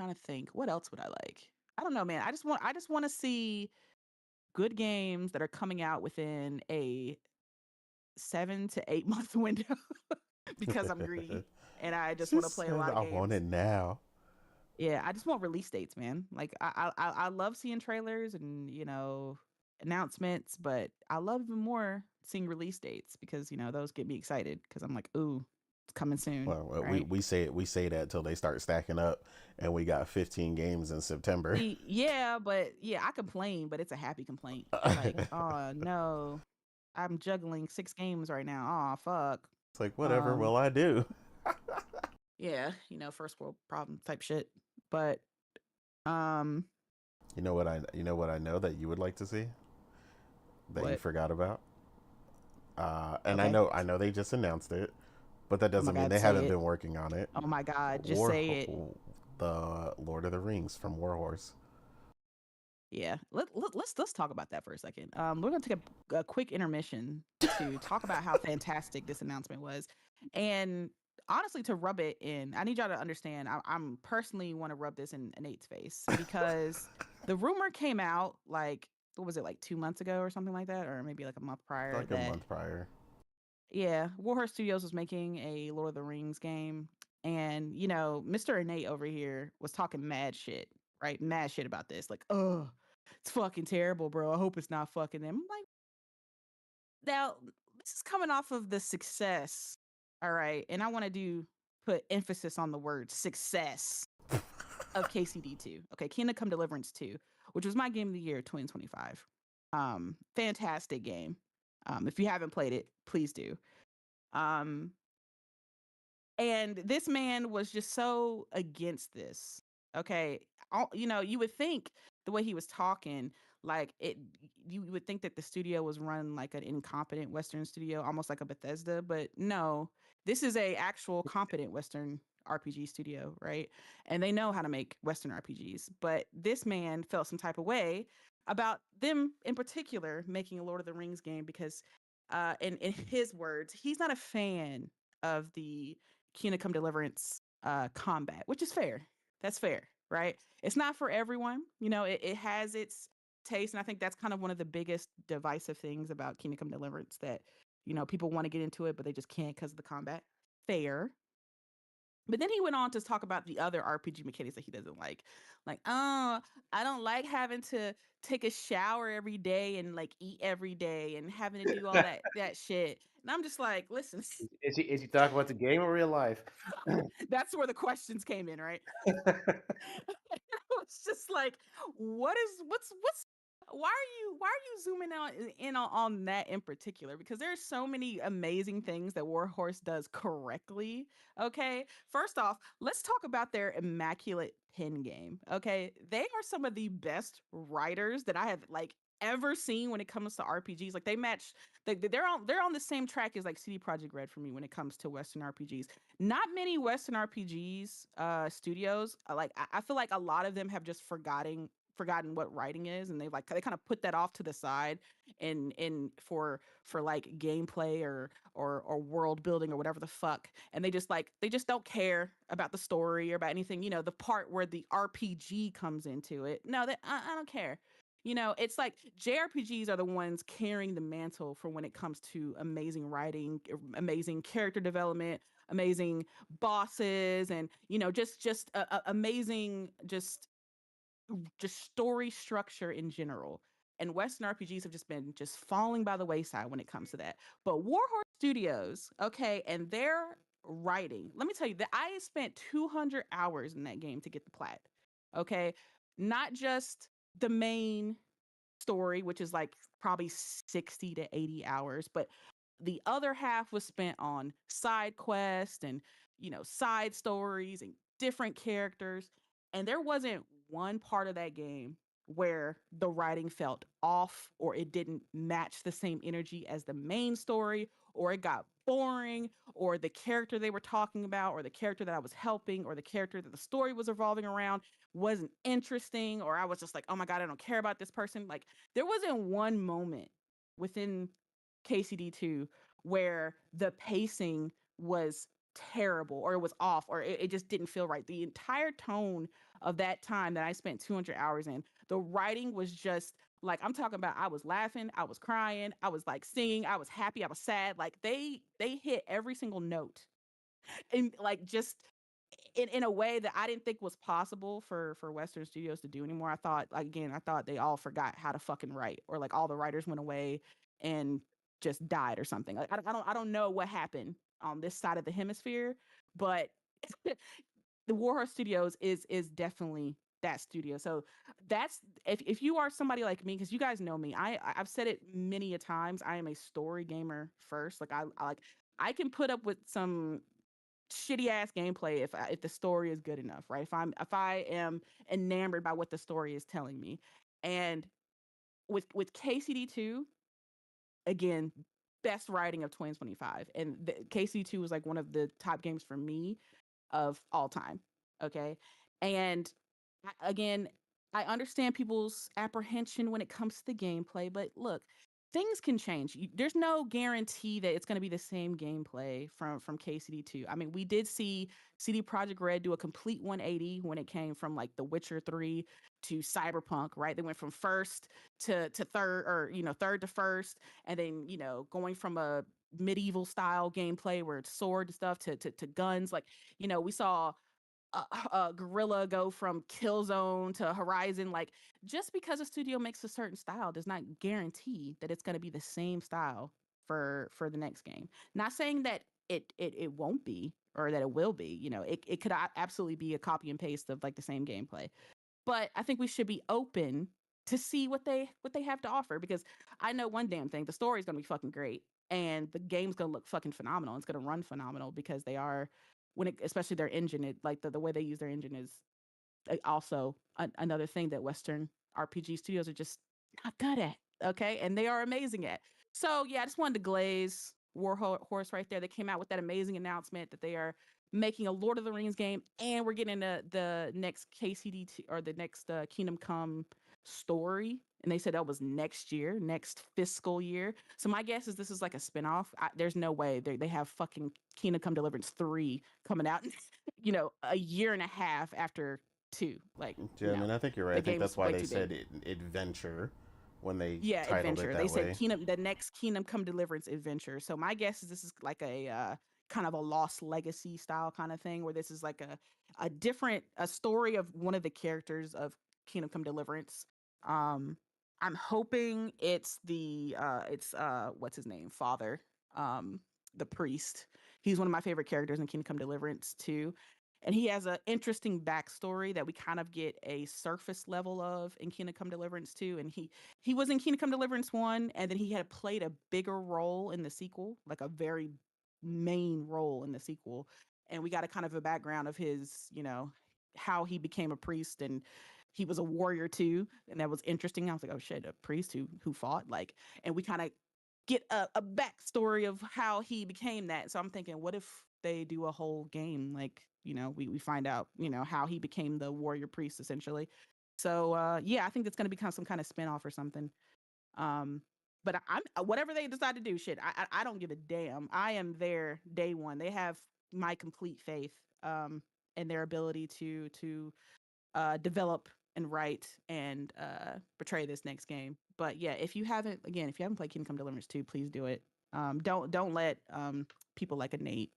to think, what else would I like? I don't know, man. I just want to see good games that are coming out within a 7 to 8 month window because I'm greedy and I just She want to play a said, lot of "I want games. it now." Yeah, I just want release dates, man. Like I love seeing trailers and announcements, but I love even more seeing release dates because those get me excited because I'm like, ooh, it's coming soon, Well, right? we say that till they start stacking up, and we got 15 games in September. See, yeah, but yeah, I complain, but it's a happy complaint. Like, It's oh no, I'm juggling 6 games right now. Oh fuck. like, whatever Um, will I do? yeah, first world problem type shit. But um, You know what I know that you would like to see that you what? forgot about. And Okay. I know they just announced it, but that Oh my doesn't mean God, they say haven't it. been working on it. Oh my God, just War, say it. the Lord of the Rings from Warhorse. Yeah, let's talk about that for a second. We're gonna take a quick intermission to talk about how fantastic this announcement was, and honestly, to rub it in. I need y'all to understand. I'm personally want to rub this in Nate's face because the rumor came out like what was it, like 2 months ago or something like that, or maybe like a month prior Like a that month prior. yeah, Warhorse Studios was making a Lord of the Rings game, and Mr. Nate over here was talking mad shit, right? Mad shit about this, like, oh, it's fucking terrible, bro. I hope it's not fucking them. I'm like, now this is coming off of the success, all right, and I want to put emphasis on the word success of KCD2. Okay, Kingdom Come Deliverance 2, which was my game of the year 2025. Fantastic game. If you haven't played it, please do. Um, And this man was just so against this. Okay. You would think the way he was talking, like you would think that the studio was run like an incompetent Western studio, almost like a Bethesda, but no, this is a actual competent Western RPG studio, right? And they know how to make Western RPGs. But this man felt some type of way about them in particular making a Lord of the Rings game because in his words, he's not a fan of the Kingdom Come Deliverance combat, which is fair. That's fair, right? It's not for everyone. It has its taste, and I think that's kind of one of the biggest divisive things about Kingdom Come Deliverance that people want to get into it, but they just can't because of the combat. Fair. But then he went on to talk about the other RPG mechanics that he doesn't like, oh, I don't like having to take a shower every day and like eat every day and having to do all that shit. And I'm just like, listen, Is he talking about the game or real life? that's where the questions came in, right? It's just like, what's why are you zooming out in on that in particular? Because there's so many amazing things that Warhorse does correctly. Okay, first off, let's talk about their immaculate pen game. Okay, they are some of the best writers that I have ever seen when it comes to RPGs. Like they match, they're on the same track as like CD Projekt Red for me when it comes to Western RPGs. Not many Western RPGs studios I feel like a lot of them have just forgotten what writing is, and they kind of put that off to the side in for like gameplay or world building or whatever the fuck, and they just don't care about the story or about anything, the part where the RPG comes into it. No, I don't care. It's like JRPGs are the ones carrying the mantle for when it comes to amazing writing, amazing character development, amazing bosses, and just amazing just story structure in general. And Western RPGs have just been just falling by the wayside when it comes to that. But Warhorse Studios, okay, and their writing, let me tell you that I spent 200 hours in that game to get the plat. Okay, not just the main story, which is like probably 60 to 80 hours, but the other half was spent on side quests and, side stories and different characters. And there wasn't one part of that game where the writing felt off or it didn't match the same energy as the main story, or it got boring, or the character they were talking about, or the character that I was helping, or the character that the story was revolving around wasn't interesting, or I was just like, oh my God, I don't care about this person. Like, there wasn't one moment within KCD2 where the pacing was terrible or it was off or it just didn't feel right. The entire tone of that time that I spent 200 hours in, the writing was just like, I'm talking about, I was laughing, I was crying, I was like singing, I was happy, I was sad. Like they hit every single note and like just in a way that I didn't think was possible for Western studios to do anymore. I thought, like, again, I thought they all forgot how to fucking write, or like all the writers went away and just died or something. Like I don't know what happened on this side of the hemisphere, but the Warhorse Studios is definitely that studio. So that's if you are somebody like me, because you guys know me, I've said it many a times. I am a story gamer first. Like I like I can put up with some shitty ass gameplay if the story is good enough, right? If I am enamored by what the story is telling me. And with KCD2, again, best writing of 2025. And KCD2 was like one of the top games for me of all time. Okay. And again, I understand people's apprehension when it comes to the gameplay, but look, things can change. There's no guarantee that it's going to be the same gameplay from KCD2. I mean, we did see CD Projekt Red do a complete 180 when it came from like The Witcher 3 to Cyberpunk, right? They went from first to third, or third to first, and then going from a medieval style gameplay where it's sword stuff to guns. Like, we saw Gorilla go from Killzone to Horizon. Like, just because a studio makes a certain style does not guarantee that it's going to be the same style for the next game. Not saying that it won't be, or that it will be. It could absolutely be a copy and paste of like the same gameplay. But I think we should be open to see what they have to offer, because I know one damn thing: the story's gonna be fucking great, and the game's gonna look fucking phenomenal. It's gonna run phenomenal because they are, especially their engine, like the way they use their engine is also another thing that Western RPG studios are just not good at. Okay, and they are amazing at. So yeah, I just wanted to glaze Warhorse right there. They came out with that amazing announcement that they are making a Lord of the Rings game, and we're getting the next KCD or the next Kingdom Come story. And they said that was next year, next fiscal year. So my guess is this is like a spinoff. There's no way they have fucking Kingdom Come Deliverance 3 coming out, a year and a half after 2. Like, Yeah, I mean, I think you're right. the I think game's that's why way they too said big. adventure when they Yeah, titled it adventure. They that said way. the next Kingdom Come Deliverance adventure. So my guess is this is like a kind of a Lost Legacy style kind of thing, where this is like a different a story of one of the characters of Kingdom Come Deliverance. Um, I'm hoping it's what's his name, Father, the priest. He's one of my favorite characters in Kingdom Come Deliverance too. And he has an interesting backstory that we kind of get a surface level of in Kingdom Come Deliverance 2. And he was in Kingdom Come Deliverance 1, and then he had played a bigger role in the sequel, like a very main role in the sequel. And we got a kind of a background of his, how he became a priest, and he was a warrior too. And that was interesting. I was like, oh shit, a priest who fought, like, and we kind of get a backstory of how he became that. So I'm thinking, what if they do a whole game, like, we find out, how he became the warrior priest essentially. So yeah, I think that's going to become some kind of spinoff or something. But I'm whatever they decide to do, shit, I don't give a damn. I am there day one. They have my complete faith in their ability to develop and write and portray this next game. But yeah, if you haven't played Kingdom Come Deliverance 2, please do it. Don't let people like a Nate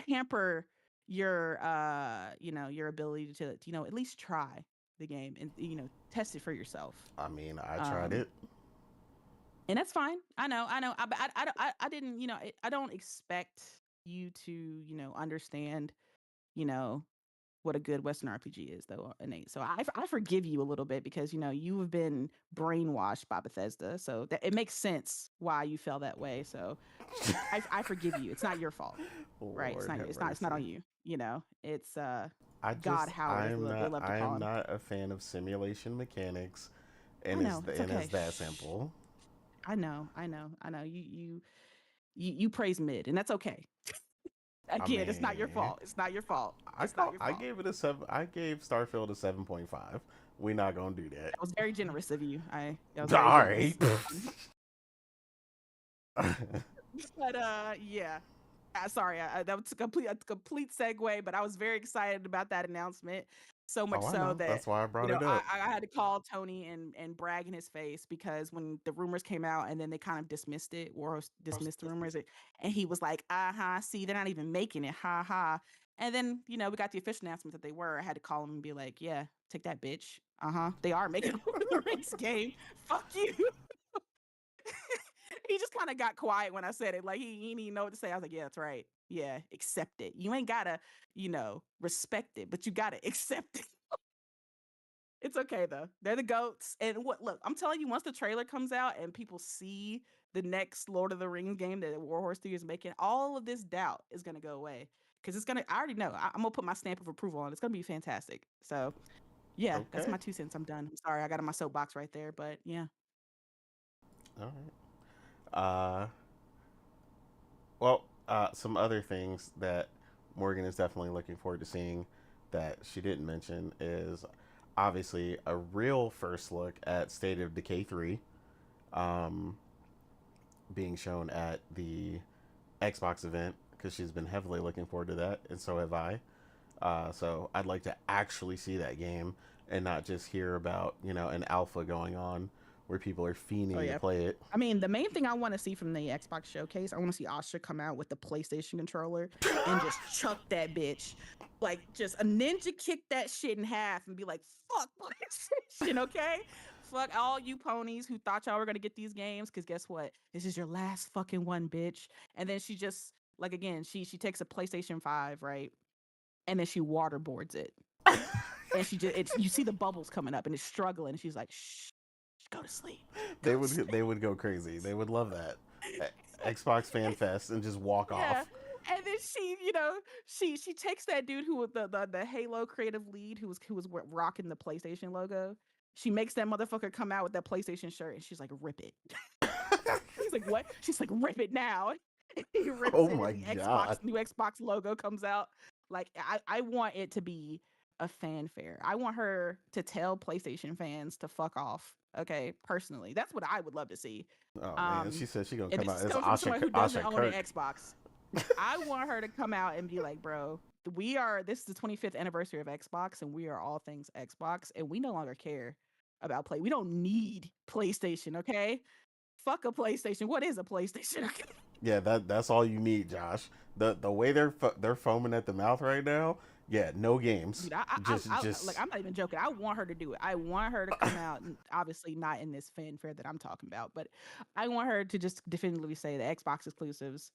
hamper your your ability to at least try the game and test it for yourself. I mean, I tried it. And that's fine. I know. I didn't. I don't expect you to understand what a good Western RPG is, though, Nate. So I forgive you a little bit because you have been brainwashed by Bethesda, so that it makes sense why you feel that way. So I forgive you. It's not your fault, right? Lord have It's not on mercy. you. It's I God just Howard, as they love to I call am him. not a fan of simulation mechanics, I and know. It's okay. it's that Shh. simple. I know. You praise mid, and that's okay. I Again, it's not your mean, fault. It's not your fault. It's not your I fault. gave it a 7. I gave Starfield a 7.5. We're not gonna do that. That was very generous of you. That was very All generous. right. But yeah. Sorry, that was a complete segue, but I was very excited about that announcement. So much Oh, I so know. that That's why I brought it I, up. I had to call Tony and brag in his face because when the rumors came out and then they kind of dismissed it, or dismissed the rumors, and he was like, see, they're not even making it, ha ha. And then we got the official announcement that they were. I had to call him and be like, yeah, take that, bitch. They are making the Rings game. Fuck you. He just kind of got quiet when I said it. Like he didn't even know what to say. I was like, yeah, that's right. Yeah, accept it. You ain't gotta, respect it, but you gotta accept it. It's okay though. They're the goats. And look, I'm telling you, once the trailer comes out and people see the next Lord of the Rings game that Warhorse Studios is making, all of this doubt is gonna go away. Because I already know. I'm gonna put my stamp of approval on it. It's gonna be fantastic. So yeah, that's Okay. my 2 cents. I'm done. I'm sorry, I got on my soapbox right there, but yeah. All right. Well, some other things that Morgan is definitely looking forward to seeing that she didn't mention is obviously a real first look at State of Decay 3 um, being shown at the Xbox event because she's been heavily looking forward to that, and so have I. So I'd like to actually see that game and not just hear about, an alpha going on where people are Oh fiending to yeah. play it. I mean, the main thing I want to see from the Xbox showcase, I want to see Asha come out with the PlayStation controller and just chuck that bitch. Like, just a ninja kick that shit in half and be like, fuck PlayStation, okay? Fuck all you ponies who thought y'all were going to get these games, because guess what? This is your last fucking one, bitch. And then she just, like, again, she takes a PlayStation 5, right? And then she waterboards it. And you see the bubbles coming up and it's struggling. And she's like, shh, go to sleep. Go to sleep. They would go crazy. They would love that. Xbox Fan Fest and just walk Yeah. off. And then she takes that dude who was the Halo creative lead who was rocking the PlayStation logo. She makes that motherfucker come out with that PlayStation shirt and she's like, rip it. He's like, what? She's like, rip it now. He rips Oh it my and the god. new Xbox logo comes out. Like I want it to be a fanfare. I want her to tell PlayStation fans to fuck off. Okay, personally. That's what I would love to see. Oh man, Um she said she gonna and come this out is as coming from somebody who doesn't Asha own an Kirk. Xbox. I want her to come out and be like, bro, this is the 25th anniversary of Xbox and we are all things Xbox and we no longer care about we don't need PlayStation, okay? Fuck a PlayStation. What is a PlayStation? Yeah, that's all you need, Josh. The way they're foaming at the mouth right now. Yeah, no games. Dude, like, Just I'm not even joking. I want her to do it. I want her to come out, and obviously not in this fanfare that I'm talking about, but I want her to just definitively say that Xbox exclusives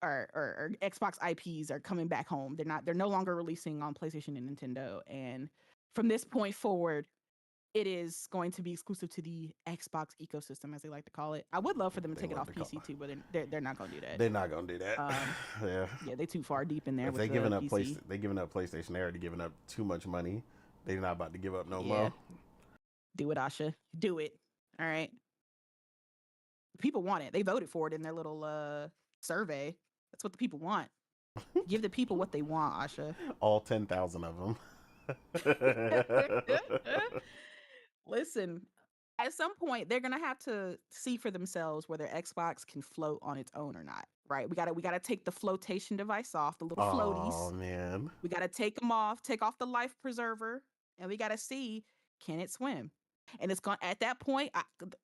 or Xbox IPs are coming back home. They're no longer releasing on PlayStation and Nintendo. And from this point forward, it is going to be exclusive to the Xbox ecosystem, as they like to call it. I would love for them to they take it love off to call. PC too, but they're not going to do that. They're not gonna do that. Yeah. Yeah, they too far deep in there If with they the giving up PC. they giving up PlayStation, they already giving up too much money. They're not about to give up no Yeah, more. do it, Asha. Do it. All right. People want it. They voted for it in their little survey. That's what the people want. Give the people what they want, Asha. All 10,000 of them. Listen, at some point they're gonna have to see for themselves whether Xbox can float on its own or not. Right? We gotta take the flotation device off, the little Oh floaties. man. We gotta take them off, take off the life preserver, and we got to see, can it swim? And it's gone at that point.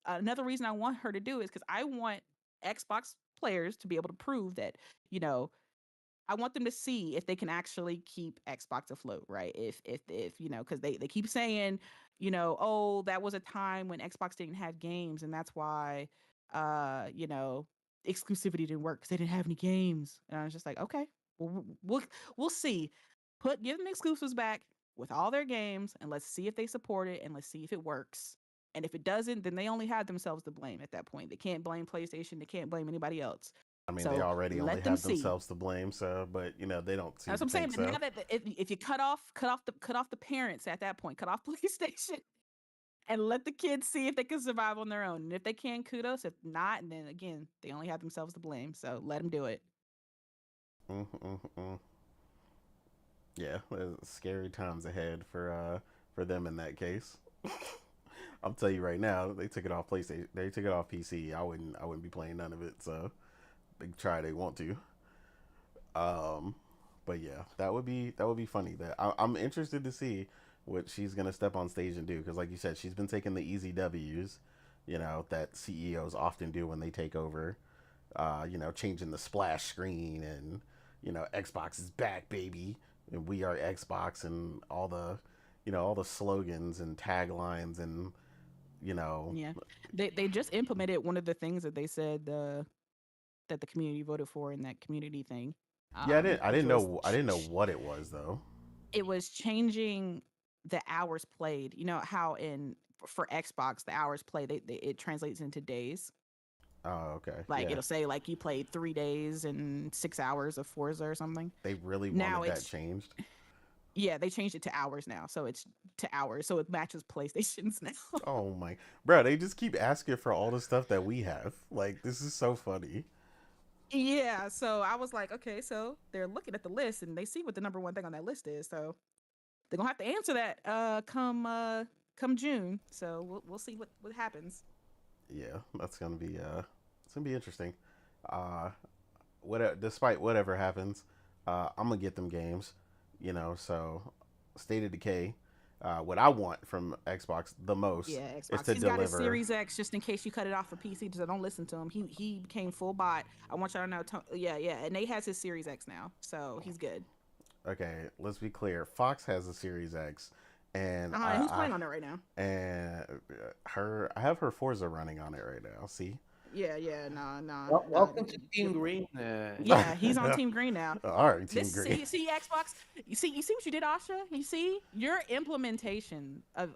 Another reason I want her to do is because I want Xbox players to be able to prove that, you know, I want them to see if they can actually keep Xbox afloat, right? If you know, because they keep saying, you know, oh, that was a time when Xbox didn't have games, and that's why, you know, exclusivity didn't work because they didn't have any games. And I was just like, okay, we'll see. Give them exclusives back with all their games, and let's see if they support it, and let's see if it works. And if it doesn't, then they only have themselves to blame at that point. They can't blame PlayStation. They can't blame anybody else. I mean, they So already only let them have see. themselves to blame, so but they don't seem That's to what I'm saying. think But so. now that if you cut off the parents at that point, cut off PlayStation, and let the kids see if they can survive on their own. And if they can, kudos. If not, and then again, they only have themselves to blame. So let them do it. Mm-hmm. Yeah, there's scary times ahead for them in that case. I'll tell you right now, they took it off PlayStation. They took it off PC. I wouldn't be playing none of it. So they try they want to. Um, but yeah, that would be funny. I'm interested to see what she's gonna step on stage and do because, like you said, she's been taking the easy W's, that CEOs often do when they take over. Changing the splash screen and Xbox is back, baby, and we are Xbox and all the slogans and taglines and you know, Yeah, they just implemented one of the things that they said that the community voted for in that community thing. yeah, I didn't I Which didn't was know I didn't know what it was though. it was changing the hours played. You know how for Xbox the hours played it translates into days. Oh, okay, Like yeah, it'll say like you played 3 days and 6 hours of Forza or something. they really Now wanted that it's changed. yeah, they changed it to hours now, so it's to hours, so it matches PlayStation's now. Oh my, bro, they just keep asking for all the stuff that we have. Like this is so funny. Yeah, so I was like, okay, so they're looking at the list and they see what the number one thing on that list is, so they're gonna have to answer that come June. So we'll see what happens. Yeah, that's gonna be interesting. Uh, despite whatever happens, I'm gonna get them games. So State of Decay. What I want from Xbox the most Yeah, is Xbox. to He's got his deliver. Series X just in case you cut it off for PC. So don't listen to him. He became full bot. I want y'all to know. Yeah, and Nate has his Series X now, so he's good. Okay, let's be clear. Fox has a Series X, and And who's playing on it right now? I have her Forza running on it right now. See. Yeah, nah. Welcome to Team Green. Yeah, he's on Team Green now. All right, Team This Green. see Xbox. You see what you did, Asha. You see your implementation of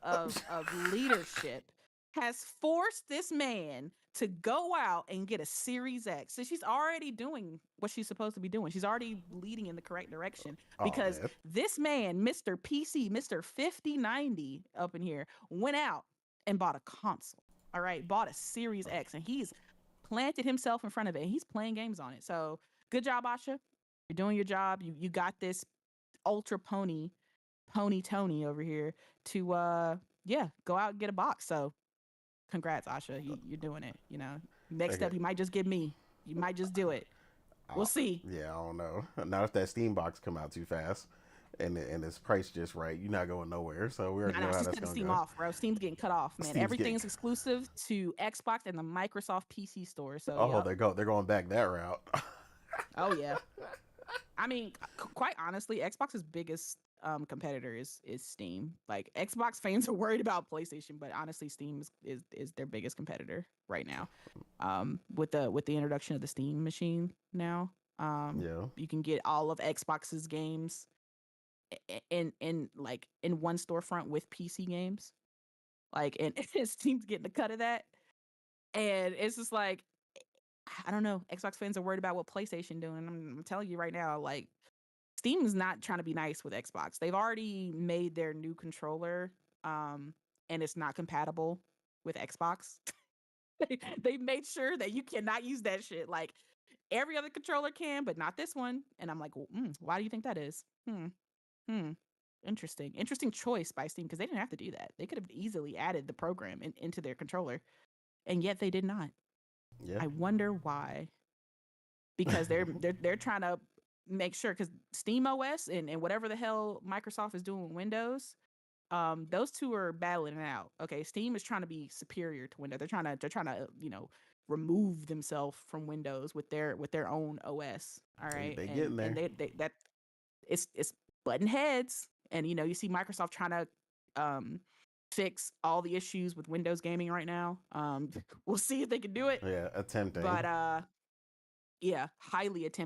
leadership has forced this man to go out and get a Series X. So she's already doing what she's supposed to be doing. She's already leading in the correct direction Oh because man. this man, Mr. PC, Mr. 5090 up in here, went out and bought a console. All right, bought a Series X, and he's planted himself in front of it, and he's playing games on it. So good job, Asha. You're doing your job. You got this ultra pony Tony over here to go out and get a box. So congrats, Asha. You're doing it. Next Okay. step you might just get me. You might just do it. We'll see. Yeah, I don't know. Not if that Steam box come out too fast, and its price just right. You're not going nowhere. So we already know how She's that's cutting gonna Steam go. off, bro. Steam's getting cut off, man. Steam's Everything's getting. exclusive to Xbox and the Microsoft PC store. So Oh, yep. they're going back that route. Oh yeah. I mean, quite honestly, Xbox's biggest competitor is Steam. Like Xbox fans are worried about PlayStation, but honestly, Steam is their biggest competitor right now. With the introduction of the Steam machine now, Yeah. you can get all of Xbox's games in one storefront with PC games. Like, and Steam's getting a cut of that, and it's just like I don't know. Xbox fans are worried about what PlayStation doing. I'm telling you right now, like Steam is not trying to be nice with Xbox. They've already made their new controller, and it's not compatible with Xbox. They've made sure that you cannot use that shit. Like every other controller can, but not this one. And I'm like, why do you think that is? Hmm. Interesting choice by Steam because they didn't have to do that. They could have easily added the program into their controller, and yet they did not. Yeah. I wonder why. Because they're trying to make sure because Steam OS and whatever the hell Microsoft is doing with Windows, those two are battling it out. Okay, Steam is trying to be superior to Windows. They're trying to remove themselves from Windows with their own OS. All right, They getting there. And they that it's button heads, and you see Microsoft trying to fix all the issues with Windows gaming right now. We'll see if they can do it. Yeah, attempting. But yeah, highly attempting.